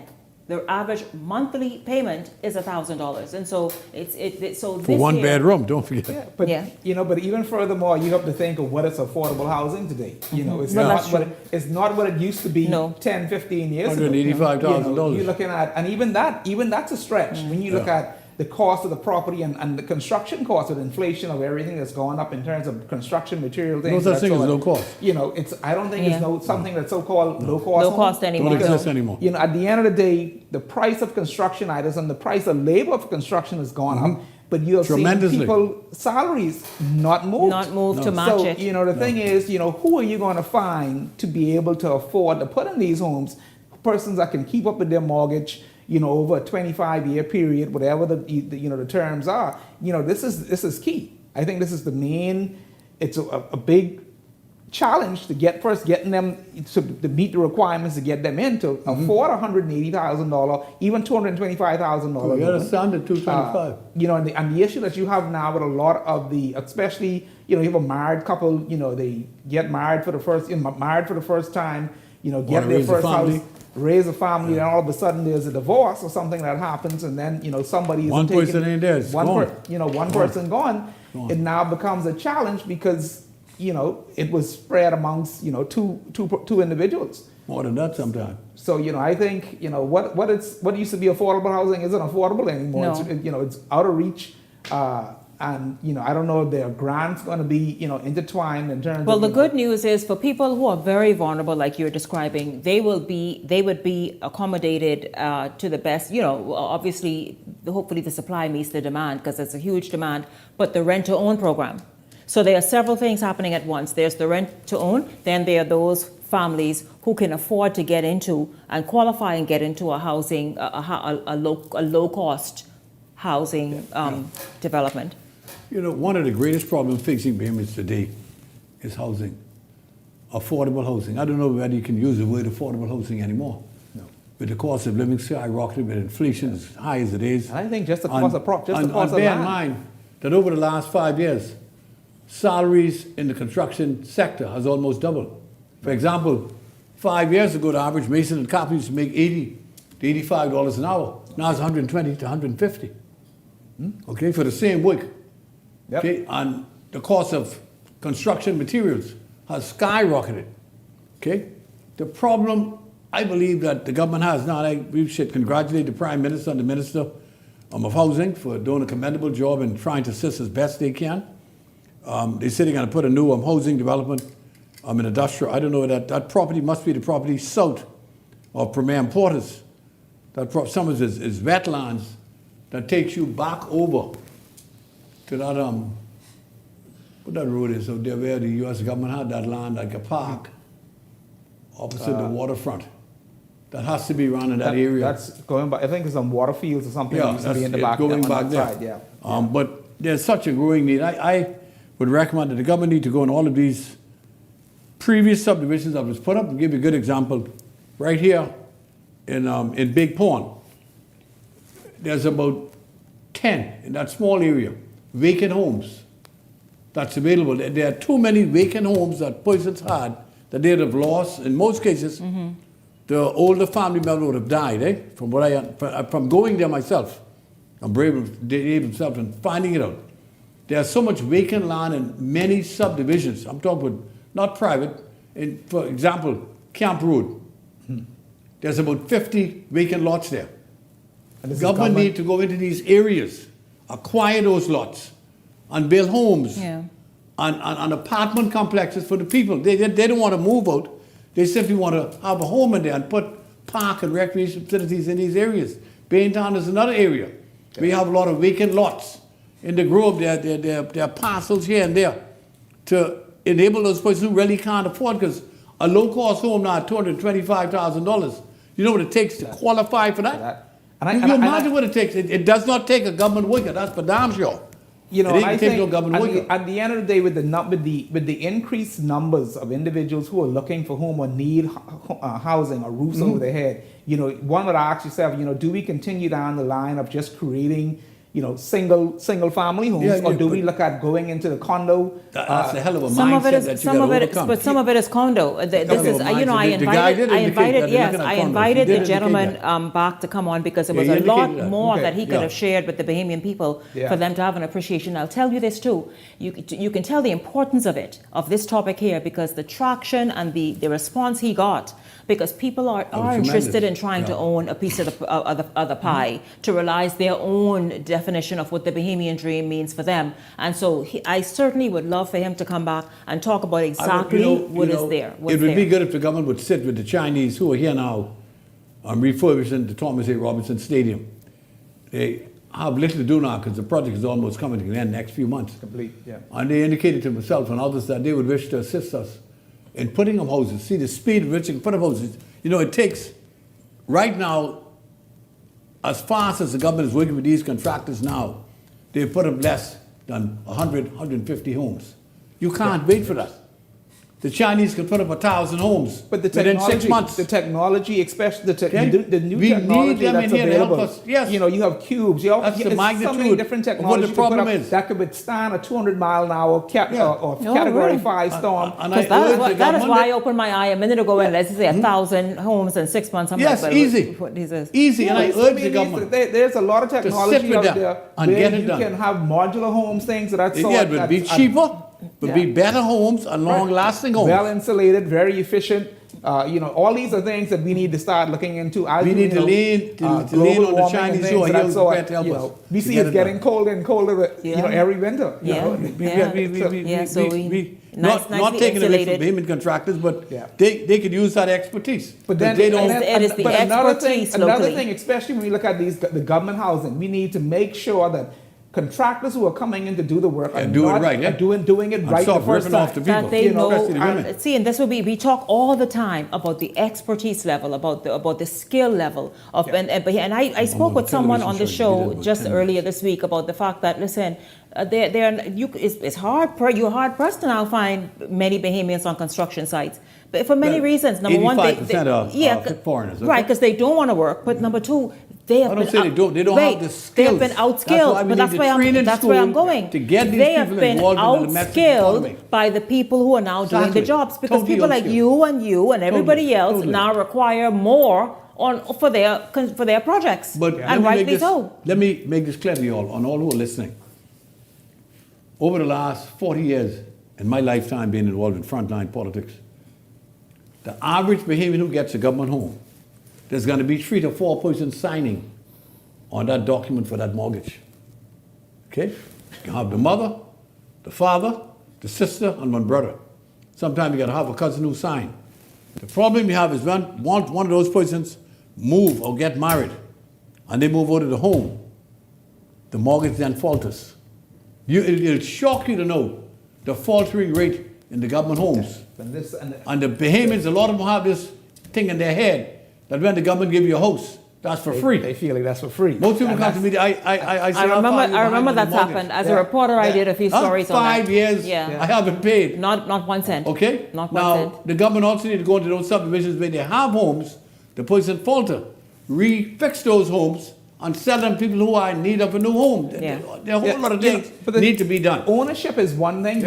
the average monthly payment is $1,000, and so it's so for one bedroom. Don't forget. Yeah, but but even furthermore, you have to think of what is affordable housing today. It's not what it used to be 10, 15 years ago. $185,000. You're looking at, and even that's a stretch when you look at the cost of the property and the construction cost with inflation of everything that's gone up in terms of construction material things. No such thing as low cost. I don't think it's something that's so-called low cost. Low cost anymore. Don't exist anymore. At the end of the day, the price of construction items and the price of labor for construction has gone up. but you have seen Tremendously. people salaries not moved. Not moved to match So, it. the thing is, who are you going to find to be able to afford to put in these homes? Persons that can keep up with their mortgage, over a 25-year period, whatever the terms are. This is key. I think this is the main. It's a big challenge to getting them to meet the requirements to get them in to afford $180,000, even $225,000. Yeah, that's standard $225. And the issue that you have now with a lot of especially you have a married couple, they get married for the first time, get their first house, raise a family, and all of a sudden there's a divorce or something that happens, and then somebody is one taking, person ain't there. one person gone. It now becomes a challenge because it was spread amongst two individuals. More than that sometimes. So I think what used to be affordable housing isn't affordable anymore. No. It's out of reach. And I don't know if there are grants going to be intertwined in terms. Well, of, the good news is for people who are very vulnerable, like you're describing, they would be accommodated to the best. Obviously, hopefully the supply meets the demand because it's a huge demand. But the rent to own program. So there are several things happening at once. There's the rent to own. Then there are those families who can afford to get into and qualify and get into a housing, a low cost housing development. One of the greatest problems facing Bahamians today is housing, affordable housing. I don't know whether you can use the word affordable housing anymore. No. With the cost of living skyrocketing, with inflation as high as it is. I think just the cost of property, just the cost of bear land. in mind that over the last 5 years, salaries in the construction sector has almost doubled. For example, 5 years ago, the average mason and carpenter used to make $80 to $85 an hour. Now it's $120 to $150. Okay, for the same work. Yep. Okay, and the cost of construction materials has skyrocketed. Okay, the problem I believe that the government has now, we should congratulate the Prime Minister and the Minister of Housing for doing a commendable job in trying to assist as best they can. They said they're going to put a new housing development in industrial. I don't know, that property must be the property south of Premier Portis. Some of it is wetlands that takes you back over to that, what that road is out there where the U.S. government had that land like a park opposite the waterfront. That has to be around in that area. That's going back, I think it's on Waterfields or something. Yeah, Used to be in the that's back, going on back that there. side, yeah. But there's such a growing need. I would recommend that the government need to go in all of these previous subdivisions that was put up. And give you a good example. Right here in Big Pond, there's about 10 in that small area, vacant homes that's available. There are too many vacant homes that persons had that they'd have lost. In most cases, the older family member would have died, from going there myself. I'm brave Dave himself and finding it out. There's so much vacant land in many subdivisions. I'm talking about not private. For example, Camp Road. There's about 50 vacant lots there. The government need to go into these areas, acquire those lots, and build homes and apartment complexes for the people. They don't want to move out. They simply want to have a home in there and put park and recreation facilities in these areas. Baintown is another area. We have a lot of vacant lots. In the Grove, there are parcels here and there to enable those persons who really can't afford, because a low-cost home now at $225,000, you know what it takes to qualify for that? You imagine what it takes. It does not take a government worker, that's for damn sure. I think at the end of the day, with the increased numbers of individuals who are looking for home or need housing or roofs over their head, one would ask yourself, do we continue down the line of just creating, single family homes, or do we look at going into the condo? That's a hell of a mindset that you got to overcome. But some of it is condo. This is, I invited the gentleman back to come on because there was a lot more that he could have shared with the Bahamian people for them to have an appreciation. I'll tell you this too. You can tell the importance of it, of this topic here, because the traction and the response he got, because people are interested in trying to own a piece of the pie, to realize their own definition of what the Bahamian dream means for them. And so I certainly would love for him to come back and talk about exactly what is there. It would be good if the government would sit with the Chinese who are here now refurbishing the Thomas A. Robinson Stadium. have little to do now because the project is almost coming to an end next few months. Complete, yeah. And they indicated to myself and others that they would wish to assist us in putting up houses. See, the speed at which you can put up houses, you know, it takes, right now, as fast as the government is working with these contractors now, they put up less than 100, 150 homes. You can't wait for that. The Chinese can put up 1,000 homes within 6 months. The technology, especially the new we technology need them that's in here available. to help us. Yes. You know, you have cubes. You have That's the magnitude so many different technologies of what the problem is. that could withstand a 200-mile-an-hour or Category 5 storm. That is why I opened my eye a minute ago and let's say 1,000 homes in 6 months. I'm yes, like, easy. Easy, and I urge the government. There's a lot of technology out there and where get it you done. can have modular homes, things of that sort. Yeah, it would be cheaper. Would be better homes and long-lasting homes. Well insulated, very efficient. You know, all these are things that we need to start looking into. We need to lean on the Chinese who are here to help us. We see it's getting colder and colder, you know, every winter. Not taking away from payment contractors, but they could use that expertise. But then they don't. Another thing, especially when we look at the government housing, we need to make sure that contractors who are coming in to do the work are doing it right the first time. That they know. See, and this will be, we talk all the time about the expertise level, about the skill level of, and I spoke with someone on the show just earlier this week about the fact that, listen, you're hard pressed to now find many Bahamians on construction sites. But for many reasons. Number one, 85% are foreigners. Right, because they don't want to work. But number two, they have They don't have the skills. They have been outskilled. That's where I'm going. To get these they have people been involved in the outskilled by the people who are now doing the jobs. Because people like you and everybody else now require more for their projects. But and rightly so. Let me make this clear to you all, on all who are listening. Over the last 40 years, in my lifetime being involved in frontline politics, the average Bahamian who gets a government home, there's going to be 3 to 4 persons signing on that document for that mortgage. Okay? You can have the mother, the father, the sister, and one brother. Sometimes you got to have a cousin who sign. The problem you have is when one of those persons move or get married, and they move out of the home, the mortgage then falters. It'll shock you to know the faltering rate in the government homes. And the Bahamians, a lot of them have this thing in their head that when the government give you a house, that's for free. They feel like that's for free. Most people come to me. I remember that's happened. As a reporter, I did a few stories on that. 5 years, I haven't paid. Not 1 cent. Okay? Not 1 cent. Now, the government also need to go into those subdivisions where they have homes, the person falter, refix those homes, and sell them to people who are in need of a new home. There are a whole lot of things need to be done. Ownership is one thing,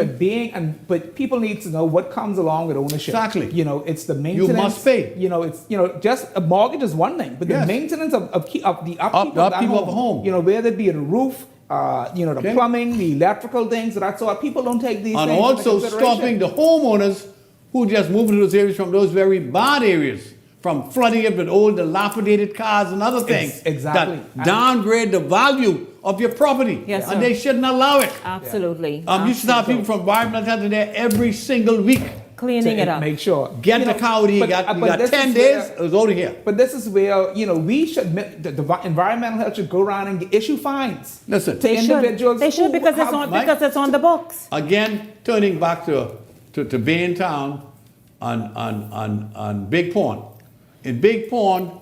but people need to know what comes along with ownership. Exactly. You know, it's the maintenance. You must pay. You know, just a mortgage is one thing, but the maintenance of the upkeep of that home. You know, whether it be the roof, the plumbing, the electrical things, that's all. People don't take these things into consideration. And also stopping the homeowners who just move into those areas from those very bad areas, from flooding it with old dilapidated cars and other things that downgrade the value of your property. Yes, and they shouldn't allow it. Absolutely. You should have people from environmental health in there every single week. Cleaning it up. Make sure. Get the cow you got 10 days, it was over here. But this is where, we should, the environmental health should go around and issue fines. Listen. To individuals. They should because it's on the books. Again, turning back to Baintown and Big Pond. In Big Pond,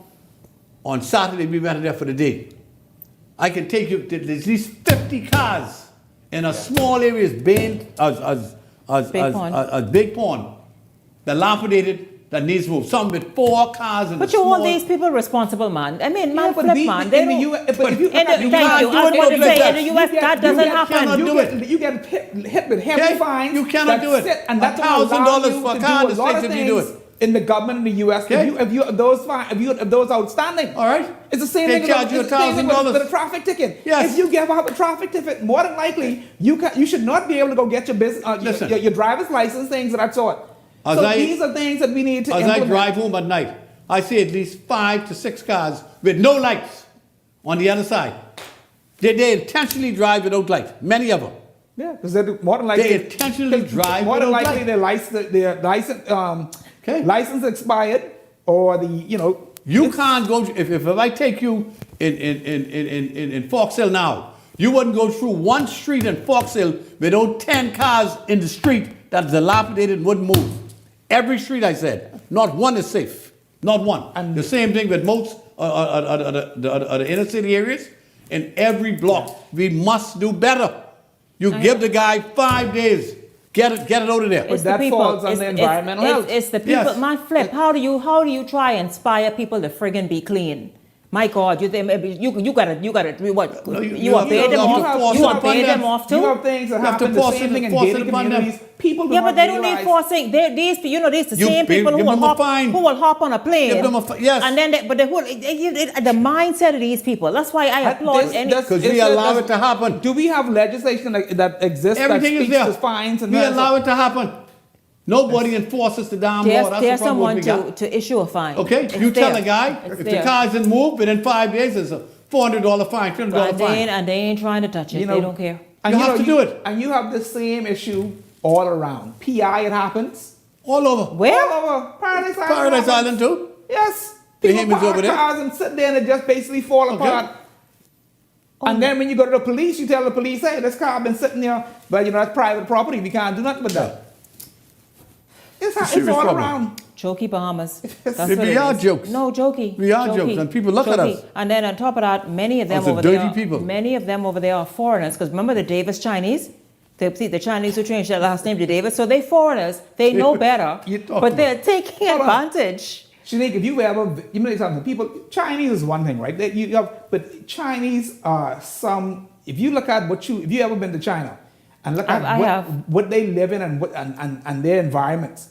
on Saturday, we went there for the day. I can take you to at least 50 cars in a small area as Big Pond. Dilapidated, that needs to move. Some with 4 cars in But you hold these people responsible, man. I mean, man, flip, man. They don't. But if thank you. I was going to say, in the U.S., that doesn't happen. You get hit with heavy fines. You cannot do it. And that's $1,000 for a car in the States if you do it. In the government in the U.S., if you those outstanding, all right, it's the same they thing. Charge you $1,000 with a traffic ticket. Yes. If you give out a traffic ticket, more than likely you should not be able to go get your business, your driver's license, things of that sort. These are things that we need to implement. As I drive home at night, I see at least 5 to 6 cars with no lights on the other side. They intentionally drive without light. Many of them. Yeah, because more than likely they intentionally drive more than without likely light. their license expired, or You can't go, if I take you in Fox Hill now, you wouldn't go through one street in Fox Hill without 10 cars in the street that's dilapidated and wouldn't move. Every street, I said, not one is safe. Not one. And the same thing with most the inner city areas. In every block, we must do better. You give the guy 5 days. Get it out of there. But that falls on the environmental health. It's the people. Yes. My flip. How do you try and inspire people to friggin' be clean? My God, you think maybe you gotta what? No, you want to pay them off? You want to pay them off too? You have things that happen the same thing in gated communities. People do yeah, not but they don't realize- need forcing. These the same people who will hop on a plane. Give them yes. And then the mindset of these people. That's why I applaud any. Because we allow it to happen. Do we have legislation that exists Everything that is speaks there. to fines and we allow it to happen. Nobody enforces the damn law. That's There's the problem someone to issue a fine. Okay, It's you tell there. a guy It's if there. the car isn't moved within 5 days, it's a $400 fine, $300 fine. And they ain't trying to touch it. They don't care. And You have to do it. And you have the same issue all around. PI, it happens. All over. Where? All over. Paradise Island. Paradise happens. Island too? Yes. The People Haman's park over there. cars and sit there and it just basically fall apart. And then when you go to the police, you tell the police, hey, this car been sitting there, but that's private property. We can't do nothing with that. It's all problem. around. Jokey Bahamas. That's We what it are is. jokes. No, jokey. We are Jokey. jokes, and people look at Jokey. us. And then on top of that, many of them Us are over dirty there, people. many of them over there are foreigners. Because remember the Davis Chinese? The Chinese who changed their last name to Davis. So they foreigners. They know better. But they're taking advantage. Shanique, if you ever, you know something, people, Chinese is one thing, right? But Chinese are if you look at if you ever been to China and look at what they live in and their environments,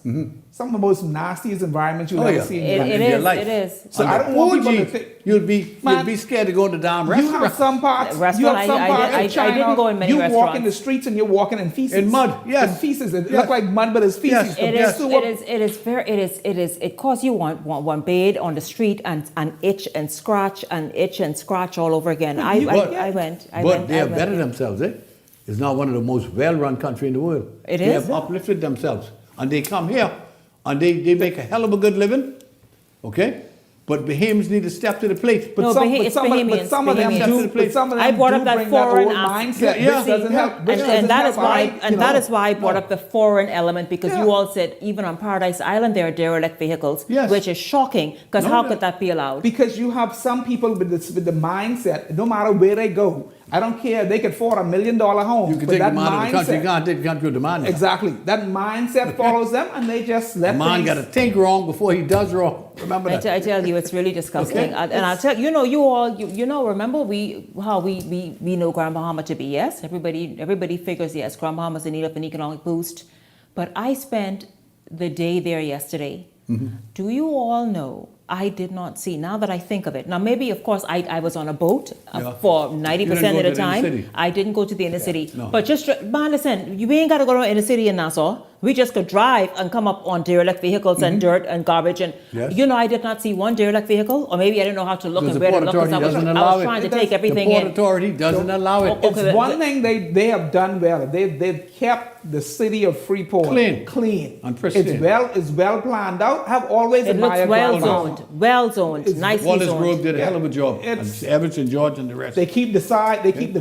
some of the most nastiest environments you'll ever see in your life. It is. So I don't want people to think, you'd be scared to go to the damn restaurant. You have some parts. I didn't go in many you restaurants. walk in the streets and you're walking in feces. In mud, yes. In feces. It look like mud, but it's feces. It is. It causes you one bathe on the street and itch and scratch all over again. I went. But they have bettered themselves, eh? It's now one of the most well-run countries in the world. It They is. have uplifted themselves. And they come here and they make a hell of a good living, okay? But Bahamians need to step to the plate. But Bahamians. Some of them do. I brought up that foreign mindset. Yeah. Which doesn't help. And that is why I brought up the foreign element, because you all said even on Paradise Island there are derelict vehicles, which is shocking. Because how could that be allowed? Because you have some people with the mindset, no matter where they go, I don't care, they could afford $1 million home. You can take them out of the country, you can't take the country with the man. Exactly. That mindset follows them and they just let the man got to think wrong before he does wrong. Remember that. I tell you, it's really disgusting. Okay. And I'll tell you, you all, remember we know Grand Bahama to be, yes? Everybody figures, yes, Grand Bahama's in need of an economic boost. But I spent the day there yesterday. Mm-hmm. Do you all know, I did not see, now that I think of it. Now, maybe, of course, I was on a boat for 90% of the time. I didn't go to the inner city. No. But listen, you ain't got to go to the inner city in Nassau. We just could drive and come up on derelict vehicles and dirt and garbage. And, I did not see one derelict vehicle, or maybe I didn't know how to look and where to look. I was trying to take everything in. The Port Authority doesn't allow it. It's one thing they have done well. They've kept the city of Freeport clean. And pristine. It's well planned out. Have always admired well zoned, nicely Wallace zoned. Grove did a hell of a job. And Evans and George and the rest. They keep the side. They keep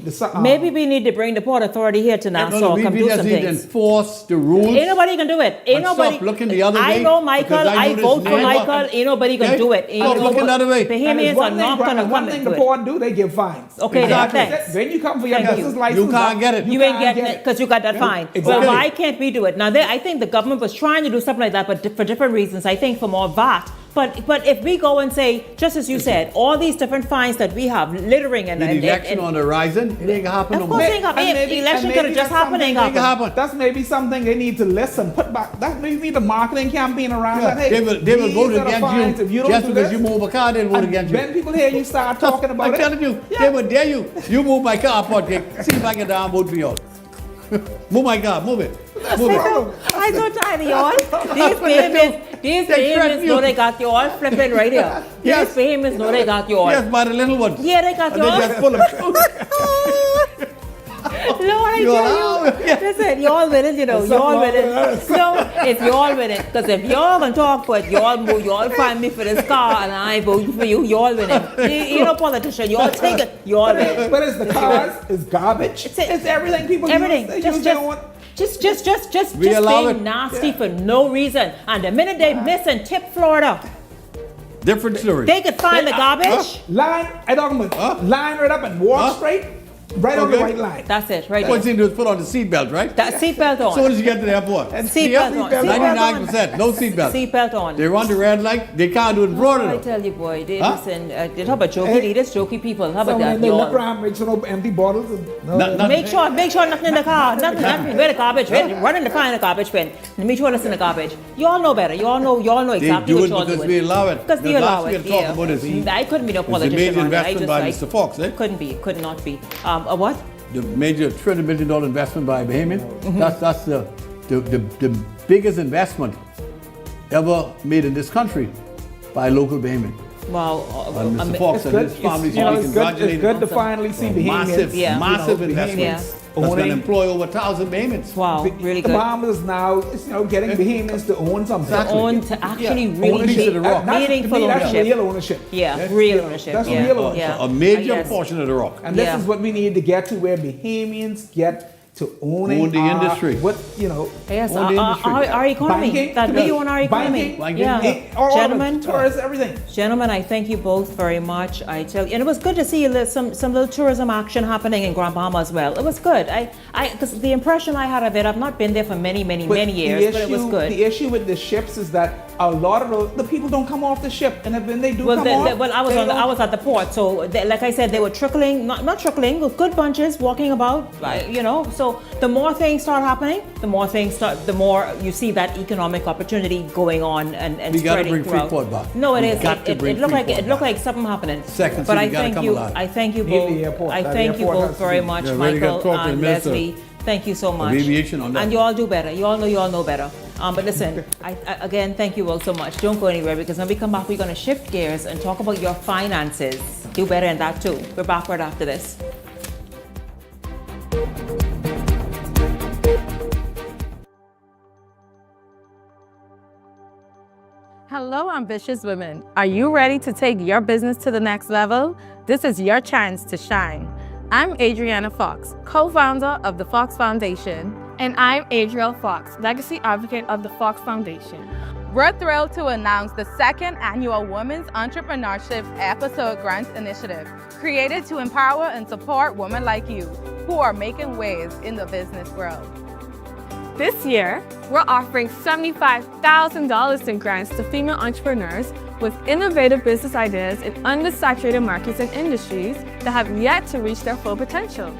the side. Maybe we need to bring the Port Authority here to Nassau. We do some just need to things. enforce the rules. Ain't nobody can do it. Ain't nobody. Stop looking the other way. I know Michael. I vote for Michael. Ain't nobody can do it. Stop looking the other way. Bahamians are not going to come One thing the Port do, they give fines. Okay, thanks. When you come for your business license, you can't get it. You ain't getting it because you got that fine. Well, why can't we do it? Now, I think the government was trying to do something like that, but for different reasons. I think for more VAT. But if we go and say, just as you said, all these different fines that we have, littering and... The election on the horizon, it ain't gonna happen no more. Of course it ain't gonna happen. Election could have just happened, ain't happen. That's maybe something they need to listen, put back. That maybe need a marketing campaign around that. Hey, they will vote against you just because you move a car. They'll vote against you. When people hear you start talking about it, I'm telling you, they will dare you. You move my car, see if I can down vote for you. Move my car, move it. Move it. I'm so tired of y'all. These Bahamians know they got you all flipping right here. Yes. These Bahamians know they got you all. Yes, by the little ones. Yeah, they got you all. They just pull them. Lord, I tell you. Listen, y'all winning, you know, y'all winning. No, it's y'all winning. Because if y'all can talk, but y'all find me for this car and I vote for you, y'all winning. You know, politician, y'all take it, y'all winning. But it's the cars, it's garbage, it's everything people use. Just being nasty for no reason. And the minute they miss and tip Florida, different story. They could find the garbage. Line right up and walk straight. Right on the right line. That's it, right there. What you do is put on the seatbelt, right? That seatbelt on. As soon as you get to the airport. Seatbelt on. 99%, no seatbelt. Seatbelt on. They run the red light, they can't do it in Florida. I tell you, boy, they listen, they talk about jokey leaders, jokey people. How about that, They y'all? look around, make sure no empty bottles. Make sure nothing in the car. Nothing. Where the garbage? Running to find the garbage bin. Make sure it's in the garbage. Y'all know better. Y'all know exactly what y'all doing. Because we allow it. Because we allow it, talk about is I couldn't be no politician. It's a major investment by Mr. Fox, eh? Couldn't be, could not be. What? The major $300 million investment by Bahamian. That's the biggest investment ever made in this country by a local Bahamian. Wow. Mr. Fox and his family. It's good to finally see Bahamians. Massive investments. That's going to employ over 1,000 Bahamians. Wow, really good. The Bahamas now is getting Bahamians to own something. To actually really take meaningful ownership. That's real ownership. Yeah, real ownership. That's real ownership. A major portion of the rock. And this is what we need to get to, where Bahamians get to own the industry. Yes, our economy. Banking, That we own our economy. Gentlemen, tourists, everything. Gentlemen, I thank you both very much. I tell you, and it was good to see some little tourism action happening in Grand Bahama as well. It was good. Because the impression I had of it, I've not been there for many years, but it was good. The issue with the ships is that a lot of the people don't come off the ship, and when they do come off, I was at the port, so like I said, they were trickling, not trickling, good bunches walking about, So the more things start happening, the more you see that economic opportunity going on and we spreading got to bring throughout. Freeport back. No, it is. It looked like something happening. But I thank you. I thank you both. I thank you both very much, Michael and Leslie. Thank you so much. Aviation on that. And you all do better. You all know better. But listen, I again, thank you all so much. Don't go anywhere, because when we come back, we're going to shift gears and talk about your finances. Do better in that too. We're back right after this. Hello, ambitious women. Are you ready to take your business to the next level? This is your chance to shine. I'm Adriana Fox, co-founder of the Fox Foundation. And I'm Adriel Fox, legacy advocate of the Fox Foundation. We're thrilled to announce the second annual Women's Entrepreneurship Episode Grants Initiative, created to empower and support women like you who are making waves in the business world. This year, we're offering $75,000 in grants to female entrepreneurs with innovative business ideas in undersaturated markets and industries that have yet to reach their full potential.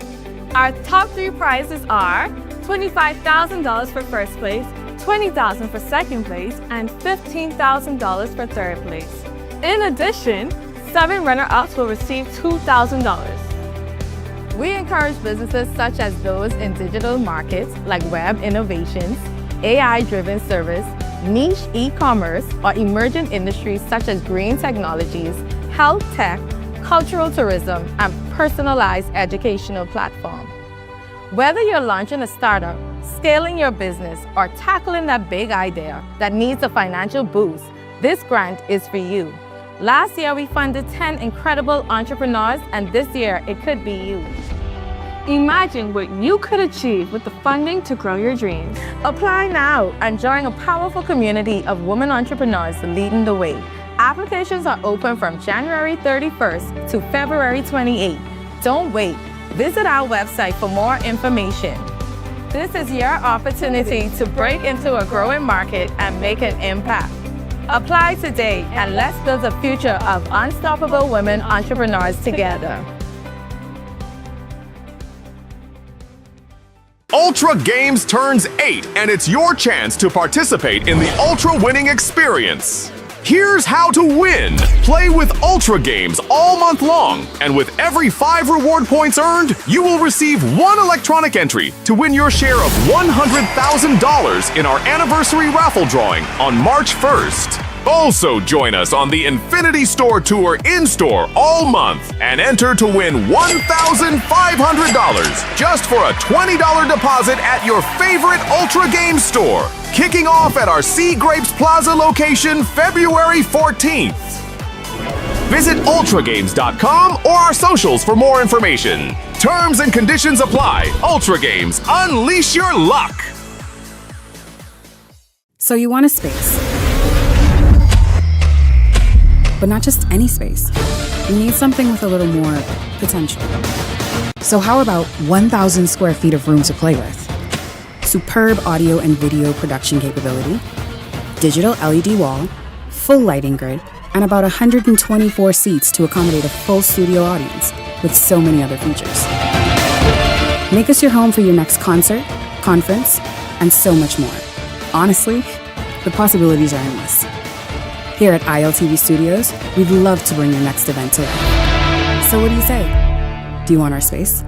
Our top 3 prizes are $25,000 for first place, $20,000 for second place, and $15,000 for third place. In addition, 7 runner-ups will receive $2,000. We encourage businesses such as those in digital markets like web innovations, AI-driven service, niche e-commerce, or emerging industries such as green technologies, health tech, cultural tourism, and personalized educational platform. Whether you're launching a startup, scaling your business, or tackling that big idea that needs a financial boost, this grant is for you. Last year, we funded 10 incredible entrepreneurs, and this year, it could be you. Imagine what you could achieve with the funding to grow your dreams. Apply now and join a powerful community of women entrepreneurs leading the way. Applications are open from January 31st to February 28th. Don't wait. Visit our website for more information. This is your opportunity to break into a growing market and make an impact. Apply today and let's build a future of unstoppable women entrepreneurs together. Ultra Games turns 8, and it's your chance to participate in the Ultra Winning Experience. Here's how to win. Play with Ultra Games all month long, and with every 5 reward points earned, you will receive 1 electronic entry to win your share of $100,000 in our anniversary raffle drawing on March 1st. Also join us on the Infinity Store Tour in-store all month and enter to win $1,500 just for a $20 deposit at your favorite Ultra Games store. Kicking off at our Sea Grapes Plaza location February 14th. Visit ultragames.com or our socials for more information. Terms and conditions apply. Ultra Games, unleash your luck. So you want a space. But not just any space. You need something with a little more potential. So how about 1,000 square feet of room to play with? Superb audio and video production capability, digital LED wall, full lighting grid, and about 124 seats to accommodate a full studio audience with so many other features. Make us your home for your next concert, conference, and so much more. Honestly, the possibilities are endless. Here at ILTV Studios, we'd love to bring your next event to life. So what do you say? Do you want our space?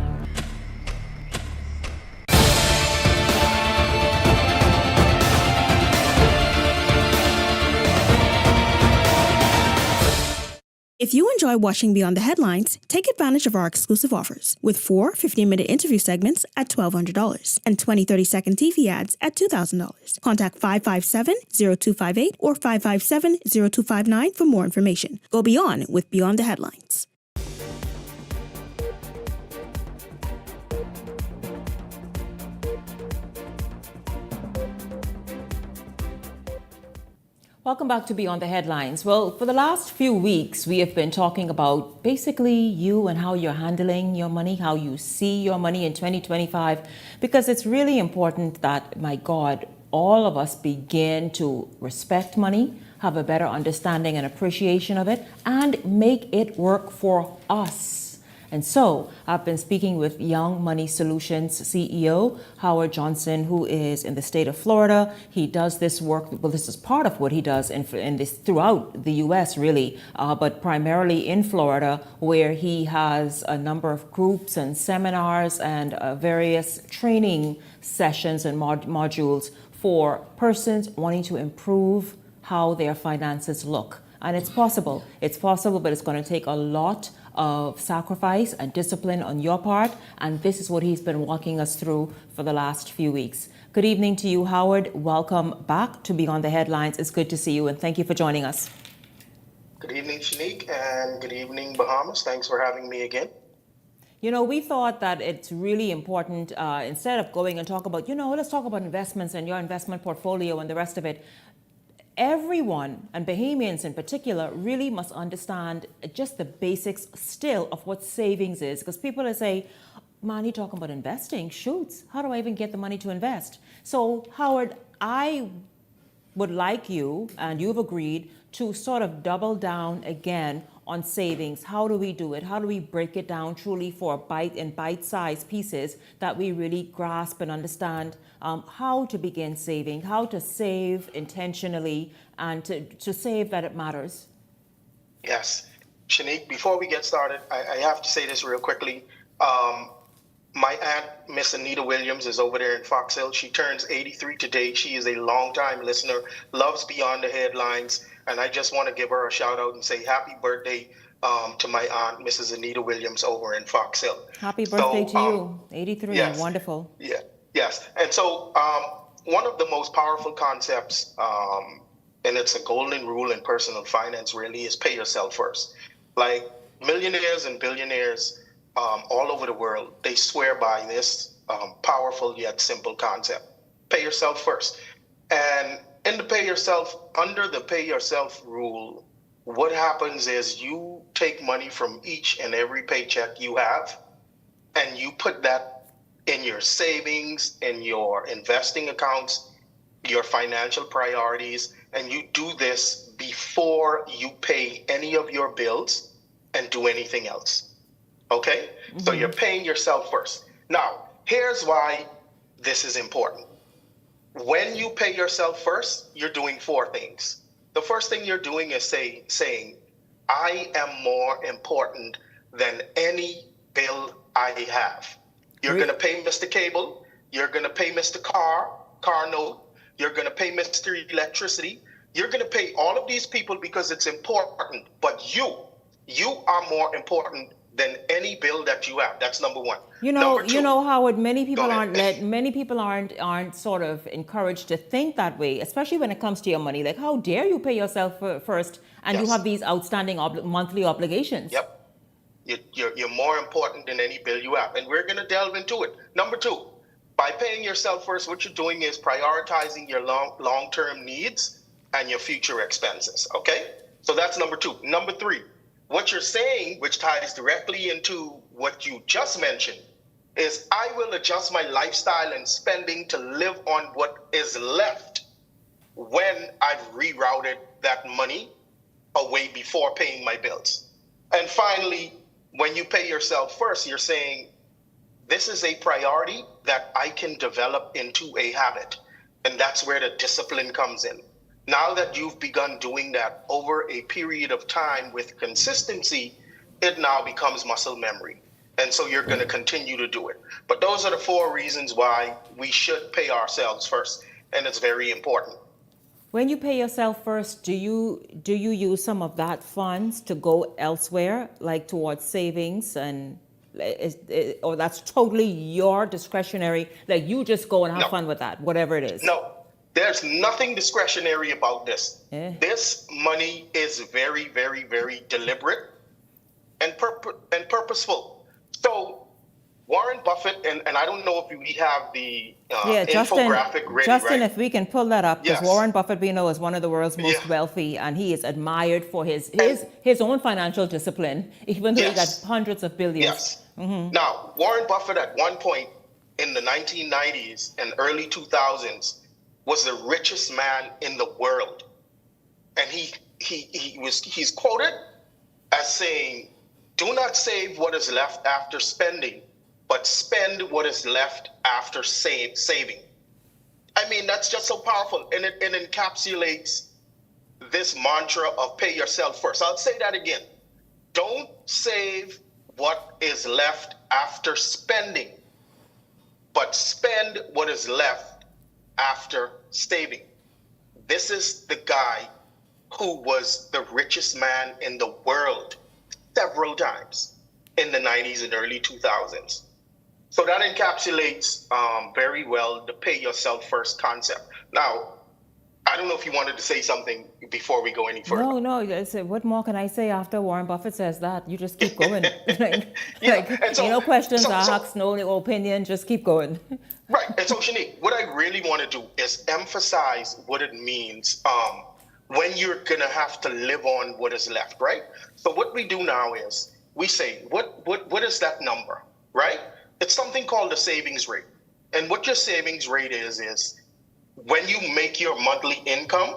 If you enjoy watching Beyond the Headlines, take advantage of our exclusive offers with 4 15-minute interview segments at $1,200 and 20 30-second TV ads at $2,000. Contact 557-0258 or 557-0259 for more information. Go beyond with Beyond the Headlines. Welcome back to Beyond the Headlines. Well, for the last few weeks, we have been talking about basically you and how you're handling your money, how you see your money in 2025, because it's really important that, my God, all of us begin to respect money, have a better understanding and appreciation of it, and make it work for us. And so I've been speaking with Young Money Solutions CEO, Howard Johnson, who is in the state of Florida. He does this work, well, this is part of what he does in this throughout the U.S., really, but primarily in Florida, where he has a number of groups and seminars and various training sessions and modules for persons wanting to improve how their finances look. And it's possible, but it's going to take a lot of sacrifice and discipline on your part, and this is what he's been walking us through for the last few weeks. Good evening to you, Howard. Welcome back to Beyond the Headlines. It's good to see you, and thank you for joining us. Good evening, Shanique, and good evening, Bahamas. Thanks for having me again. You know, we thought that it's really important, instead of going and talk about, let's talk about investments and your investment portfolio and the rest of it. Everyone, and Bahamians in particular, really must understand just the basics still of what savings is. Because people will say, man, you're talking about investing. Shoots, how do I even get the money to invest? So, Howard, I would like you, and you've agreed, to sort of double down again on savings. How do we do it? How do we break it down truly for bite-sized pieces that we really grasp and understand how to begin saving, how to save intentionally, and to save that it matters? Yes. Shanique, before we get started, I have to say this real quickly. My aunt, Miss Anita Williams, is over there in Fox Hill. She turns 83 today. She is a longtime listener, loves Beyond the Headlines, and I just want to give her a shout out and say happy birthday to my aunt, Mrs. Anita Williams, over in Fox Hill. Happy birthday to you, 83, yes. Wonderful. Yeah, yes. And so one of the most powerful concepts, and it's a golden rule in personal finance really, is pay yourself first. Like millionaires and billionaires all over the world, they swear by this powerful yet simple concept. Pay yourself first. And under the pay yourself rule, what happens is you take money from each and every paycheck you have, and you put that in your savings, in your investing accounts, your financial priorities, and you do this before you pay any of your bills and do anything else. Okay? Mm-hmm. So you're paying yourself first. Now, here's why this is important. When you pay yourself first, you're doing 4 things. The first thing you're doing is saying, I am more important than any bill I have. You're going to pay Mr. Cable. You're going to pay Mr. Car note. You're going to pay Mr. Electricity. You're going to pay all of these people because it's important, but you are more important than any bill that you have. That's number one. Number two, Howard, many people aren't sort of encouraged to think that way, especially when it comes to your money. Like, how dare you pay yourself first and you have these outstanding monthly obligations? Yep. You're more important than any bill you have. And we're going to delve into it. Number two, by paying yourself first, what you're doing is prioritizing your long-term needs and your future expenses, okay? So that's number two. Number three, what you're saying, which ties directly into what you just mentioned, is I will adjust my lifestyle and spending to live on what is left when I've rerouted that money away before paying my bills. And finally, when you pay yourself first, you're saying, this is a priority that I can develop into a habit. And that's where the discipline comes in. Now that you've begun doing that over a period of time with consistency, it now becomes muscle memory. And so you're going to continue to do it. But those are the 4 reasons why we should pay ourselves first. And it's very important. When you pay yourself first, do you use some of that funds to go elsewhere, like towards savings, or that's totally your discretionary, like you just go and have fun with that, whatever it is? No, there's nothing discretionary about this. This money is very, very, very deliberate and purposeful. So Warren Buffett, and I don't know if we have the infographic ready, Justin, right? if we can pull that up, because Warren Buffett, we know, is one of the world's most wealthy, and he is admired for his own financial discipline, even though he got hundreds of billions. Yes. Now, Warren Buffett at one point in the 1990s and early 2000s was the richest man in the world. And he's quoted as saying, "Do not save what is left after spending, but spend what is left after saving." I mean, that's just so powerful. And it encapsulates this mantra of pay yourself first. I'll say that again. Don't save what is left after spending, but spend what is left after saving. This is the guy who was the richest man in the world several times in the 90s and early 2000s. So that encapsulates very well the pay yourself first concept. Now, I don't know if you wanted to say something before we go any further. No. What more can I say after Warren Buffett says that? You just keep going. No questions asked, no opinion, just keep going. Right. And so, Shanique, what I really want to do is emphasize what it means when you're going to have to live on what is left, right? So what we do now is we say, what is that number, right? It's something called the savings rate. And what your savings rate is when you make your monthly income,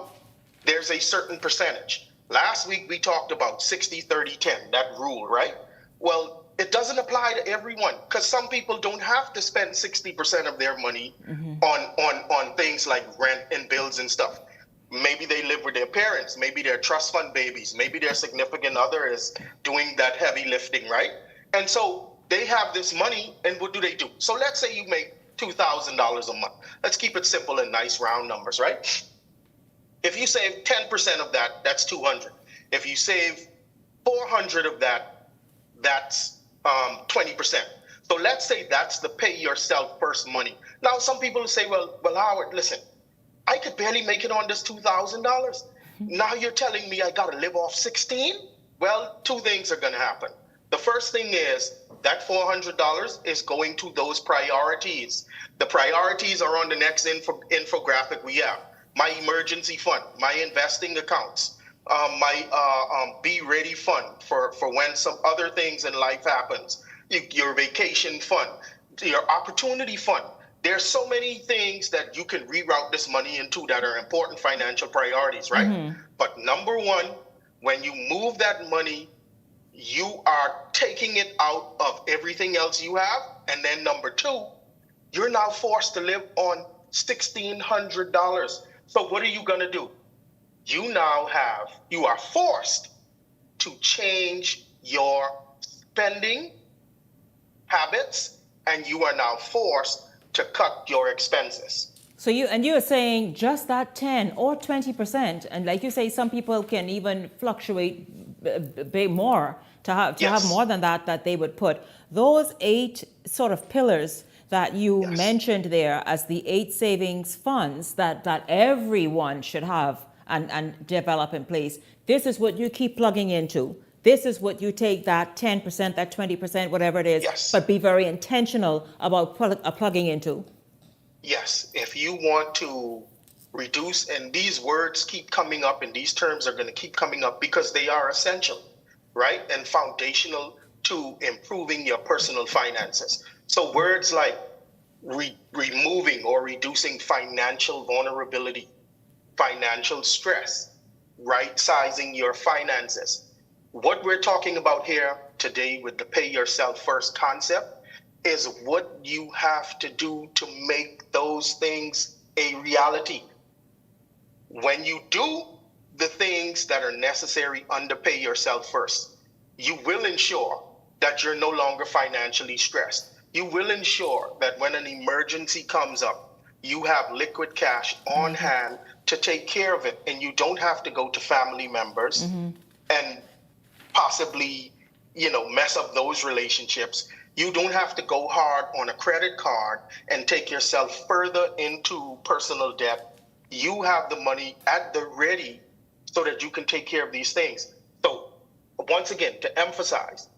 there's a certain percentage. Last week, we talked about 60-30-10, that rule, right? Well, it doesn't apply to everyone because some people don't have to spend 60% of their money on things like rent and bills and stuff. Maybe they live with their parents. Maybe they're trust fund babies. Maybe their significant other is doing that heavy lifting, right? And so they have this money, and what do? So let's say you make $2,000 a month. Let's keep it simple and nice round numbers, right? If you save 10% of that, that's 200. If you save 400 of that, that's 20%. So let's say that's the pay yourself first money. Now, some people will say, well, Howard, listen, I could barely make it on this $2,000. Now you're telling me I got to live off 16? Well, 2 things are going to happen. The first thing is that $400 is going to those priorities. The priorities are on the next infographic we have. My emergency fund, my investing accounts, my be ready fund for when some other things in life happens, your vacation fund, your opportunity fund. There's so many things that you can reroute this money into that are important financial priorities, right? Mm-hmm. But number one, when you move that money, you are taking it out of everything else you have. And then number two, you're now forced to live on $1,600. So what are you going to do? You are forced to change your spending habits, and you are now forced to cut your expenses. So you're saying just that 10 or 20%, and like you say, some people can even fluctuate big more to have more than that they would put. Those 8 sort of pillars that you mentioned there as the 8 savings funds that everyone should have and develop in place. This is what you keep plugging into. This is what you take that 10%, that 20%, whatever it is, but be very intentional about plugging into. Yes, if you want to reduce, and these words keep coming up and these terms are going to keep coming up because they are essential, right? And foundational to improving your personal finances. So words like removing or reducing financial vulnerability, financial stress, right-sizing your finances. What we're talking about here today with the pay yourself first concept is what you have to do to make those things a reality. When you do the things that are necessary under pay yourself first, you will ensure that you're no longer financially stressed. You will ensure that when an emergency comes up, you have liquid cash on hand to take care of it, and you don't have to go to family members and possibly, mess up those relationships. You don't have to go hard on a credit card and take yourself further into personal debt. You have the money at the ready so that you can take care of these things. So once again, to emphasize,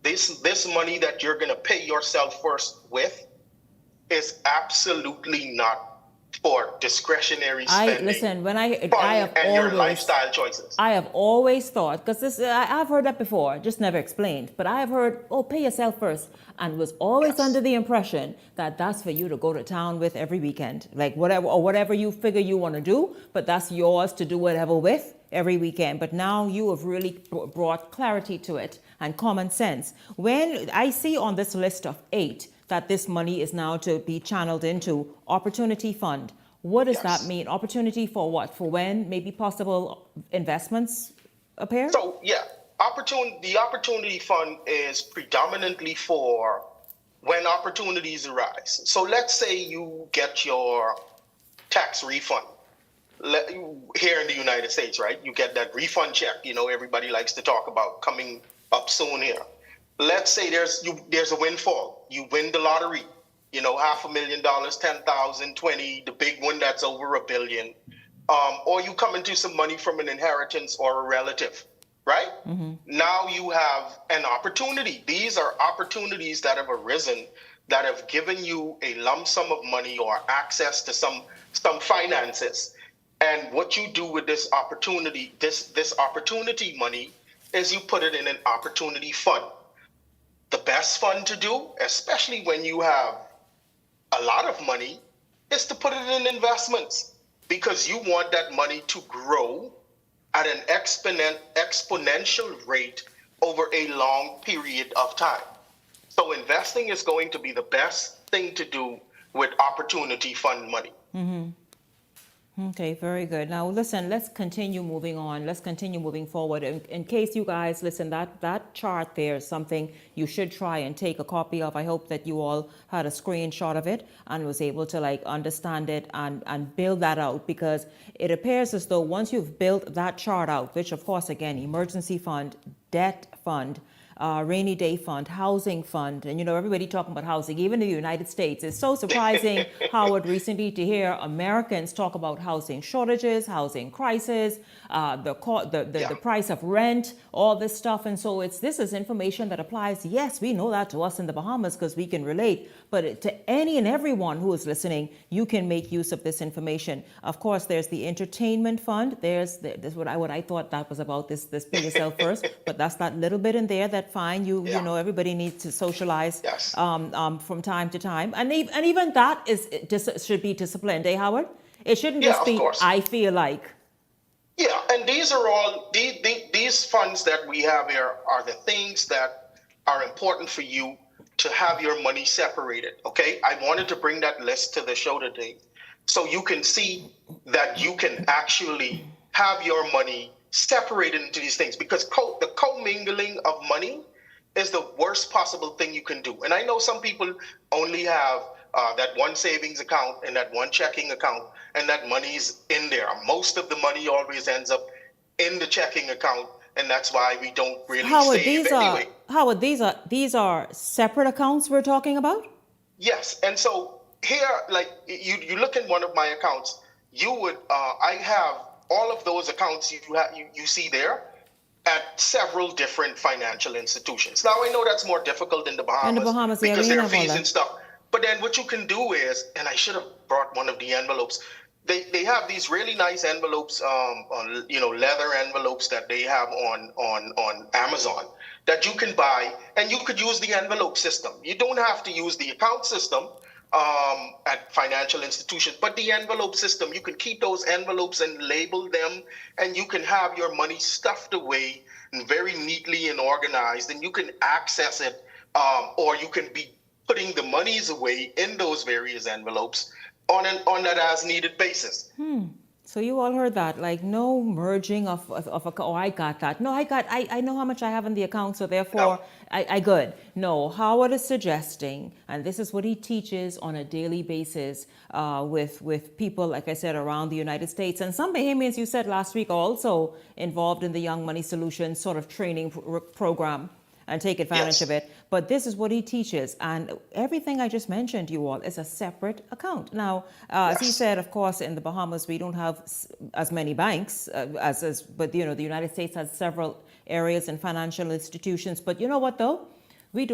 this money that you're going to pay yourself first with is absolutely not for discretionary spending. Your lifestyle choices. I have always thought, because I've heard that before, just never explained, but I have heard, pay yourself first, and was always under the impression that that's for you to go to town with every weekend, like whatever you figure you want to do, but that's yours to do whatever with every weekend. But now you have really brought clarity to it and common sense. When I see on this list of 8 that this money is now to be channeled into Opportunity Fund. What does that mean? Opportunity for what? For when maybe possible investments appear? So, the Opportunity Fund is predominantly for when opportunities arise. So let's say you get your tax refund here in the United States, right? You get that refund check, everybody likes to talk about coming up soon here. Let's say there's a windfall. You win the lottery, $500,000, 10,000, 20, the big one that's over $1 billion. Or you come into some money from an inheritance or a relative, right? Now you have an opportunity. These are opportunities that have arisen that have given you a lump sum of money or access to some finances. And what you do with this opportunity, this opportunity money, is you put it in an opportunity fund. The best fund to do, especially when you have a lot of money, is to put it in investments, because you want that money to grow at an exponential rate over a long period of time. So investing is going to be the best thing to do with opportunity fund money. Okay, very good. Now, listen, let's continue moving on. Let's continue moving forward. In case you guys, listen, that chart there is something you should try and take a copy of. I hope that you all had a screenshot of it and was able to understand it and build that out, because it appears as though once you've built that chart out, which of course, again, emergency fund, debt fund, rainy day fund, housing fund, and everybody talking about housing, even in the United States. It's so surprising, Howard, recently to hear Americans talk about housing shortages, housing crisis, the price of rent, all this stuff. And so this is information that applies. Yes, we know that to us in the Bahamas because we can relate, but to any and everyone who is listening, you can make use of this information. Of course, there's the entertainment fund. There's what I thought that was about, this pay yourself first, but that's that little bit in there that fine. You know, everybody needs to socialize from time to time, and even that should be disciplined, Howard? It shouldn't just be, I feel like. Yeah, and these are all these funds that we have here are the things that are important for you to have your money separated. Okay, I wanted to bring that list to the show today so you can see that you can actually have your money separated into these things, because the commingling of money is the worst possible thing you can do. And I know some people only have that one savings account and that one checking account, and that money's in there. Most of the money always ends up in the checking account, and that's why we don't really save anyway. Howard, these are separate accounts we're talking about? Yes, and so here, like you look in one of my accounts, you would I have all of those accounts you see there at several different financial institutions. Now I know that's more difficult in the Bahamas, because there are fees and stuff. But then what you can do is, and I should have brought one of the envelopes. They have these really nice envelopes, leather envelopes that they have on Amazon that you can buy, and you could use the envelope system. You don't have to use the account system at financial institutions, but the envelope system, you can keep those envelopes and label them, and you can have your money stuffed away and very neatly and organized, and you can access it, or you can be putting the monies away in those various envelopes on that as needed basis. So you all heard that, like no merging of I got that. No, I know how much I have in the account, so therefore I good. No, Howard is suggesting, and this is what he teaches on a daily basis with people, like I said, around the United States. And some Bahamians, you said last week, are also involved in the Young Money Solutions sort of training program and take advantage of it. But this is what he teaches. And everything I just mentioned, you all, is a separate account. Now, as he said, of course, in the Bahamas, we don't have as many banks, but, the United States has several areas and financial institutions. But you know what, though? We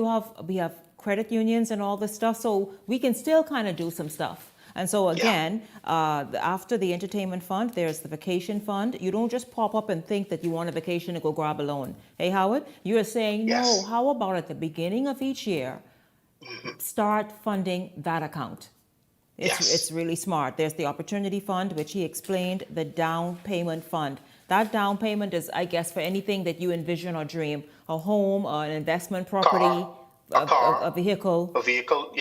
have credit unions and all this stuff, so we can still kind of do some stuff. And so again, after the entertainment fund, there's the vacation fund. You don't just pop up and think that you want a vacation and go grab a loan. Hey, Howard, you're saying, no, how about at the beginning of each year, start funding that account? It's really smart. There's the opportunity fund, which he explained, the down payment fund. That down payment is, I guess, for anything that you envision or dream, a home, an investment property, a vehicle. A vehicle,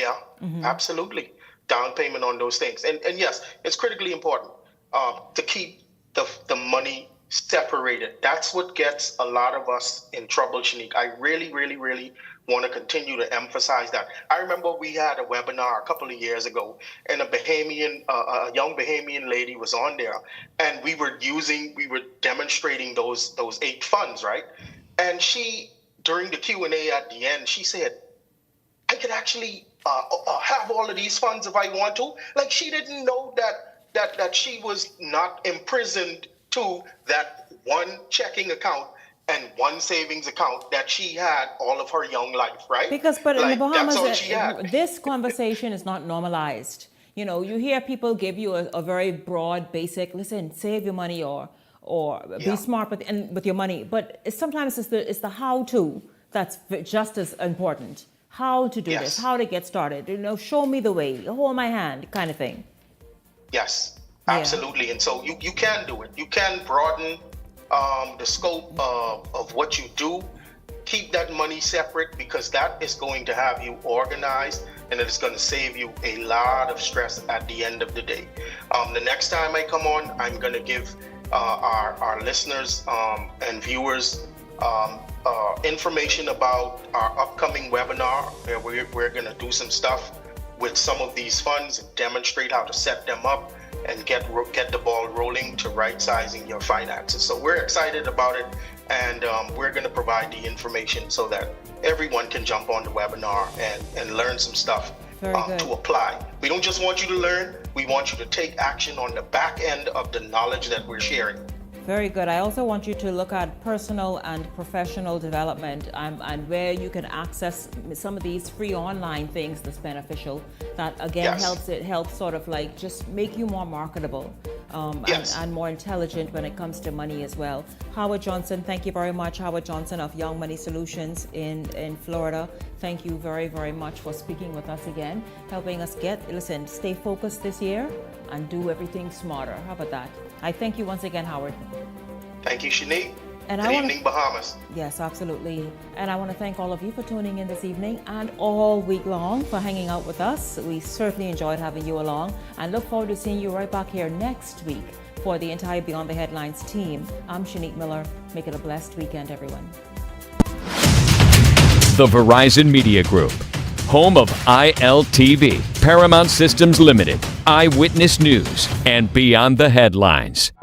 absolutely. Down payment on those things. And yes, it's critically important to keep the money separated. That's what gets a lot of us in trouble, Shanique. I really, really, really want to continue to emphasize that. I remember we had a webinar a couple of years ago, and a young Bahamian lady was on there, and we were demonstrating those 8 funds, right? And she, during the Q&A at the end, she said, I could actually have all of these funds if I want to. Like, she didn't know that she was not imprisoned to that one checking account and one savings account that she had all of her young life, right? But in the Bahamas, this conversation is not normalized. You hear people give you a very broad, basic, listen, save your money or be smart with your money. But sometimes it's the how-to that's just as important. How to do this, how to get started, show me the way, hold my hand, kind of thing. Yes, absolutely. And so you can do it. You can broaden the scope of what you do. Keep that money separate, because that is going to have you organized, and it is going to save you a lot of stress at the end of the day. The next time I come on, I'm going to give our listeners and viewers information about our upcoming webinar, where we're going to do some stuff with some of these funds and demonstrate how to set them up and get the ball rolling to right-sizing your finances. So we're excited about it, and we're going to provide the information so that everyone can jump on the webinar and learn some stuff to apply. We don't just want you to learn, we want you to take action on the back end of the knowledge that we're sharing. Very good. I also want you to look at personal and professional development and where you can access some of these free online things that's beneficial. That again helps sort of like just make you more marketable and more intelligent when it comes to money as well. Howard Johnson, thank you very much. Howard Johnson of Young Money Solutions in Florida. Thank you very, very much for speaking with us again, helping us stay focused this year and do everything smarter. How about that? I thank you once again, Howard. Thank you, Shanique. Good evening, Bahamas. Yes, absolutely. And I want to thank all of you for tuning in this evening and all week long for hanging out with us. We certainly enjoyed having you along and look forward to seeing you right back here next week for the entire Beyond the Headlines team. I'm Shanique Miller. Make it a blessed weekend, everyone. The Verizon Media Group. home of ILTV, Paramount Systems Limited, Eyewitness News, and Beyond the Headlines.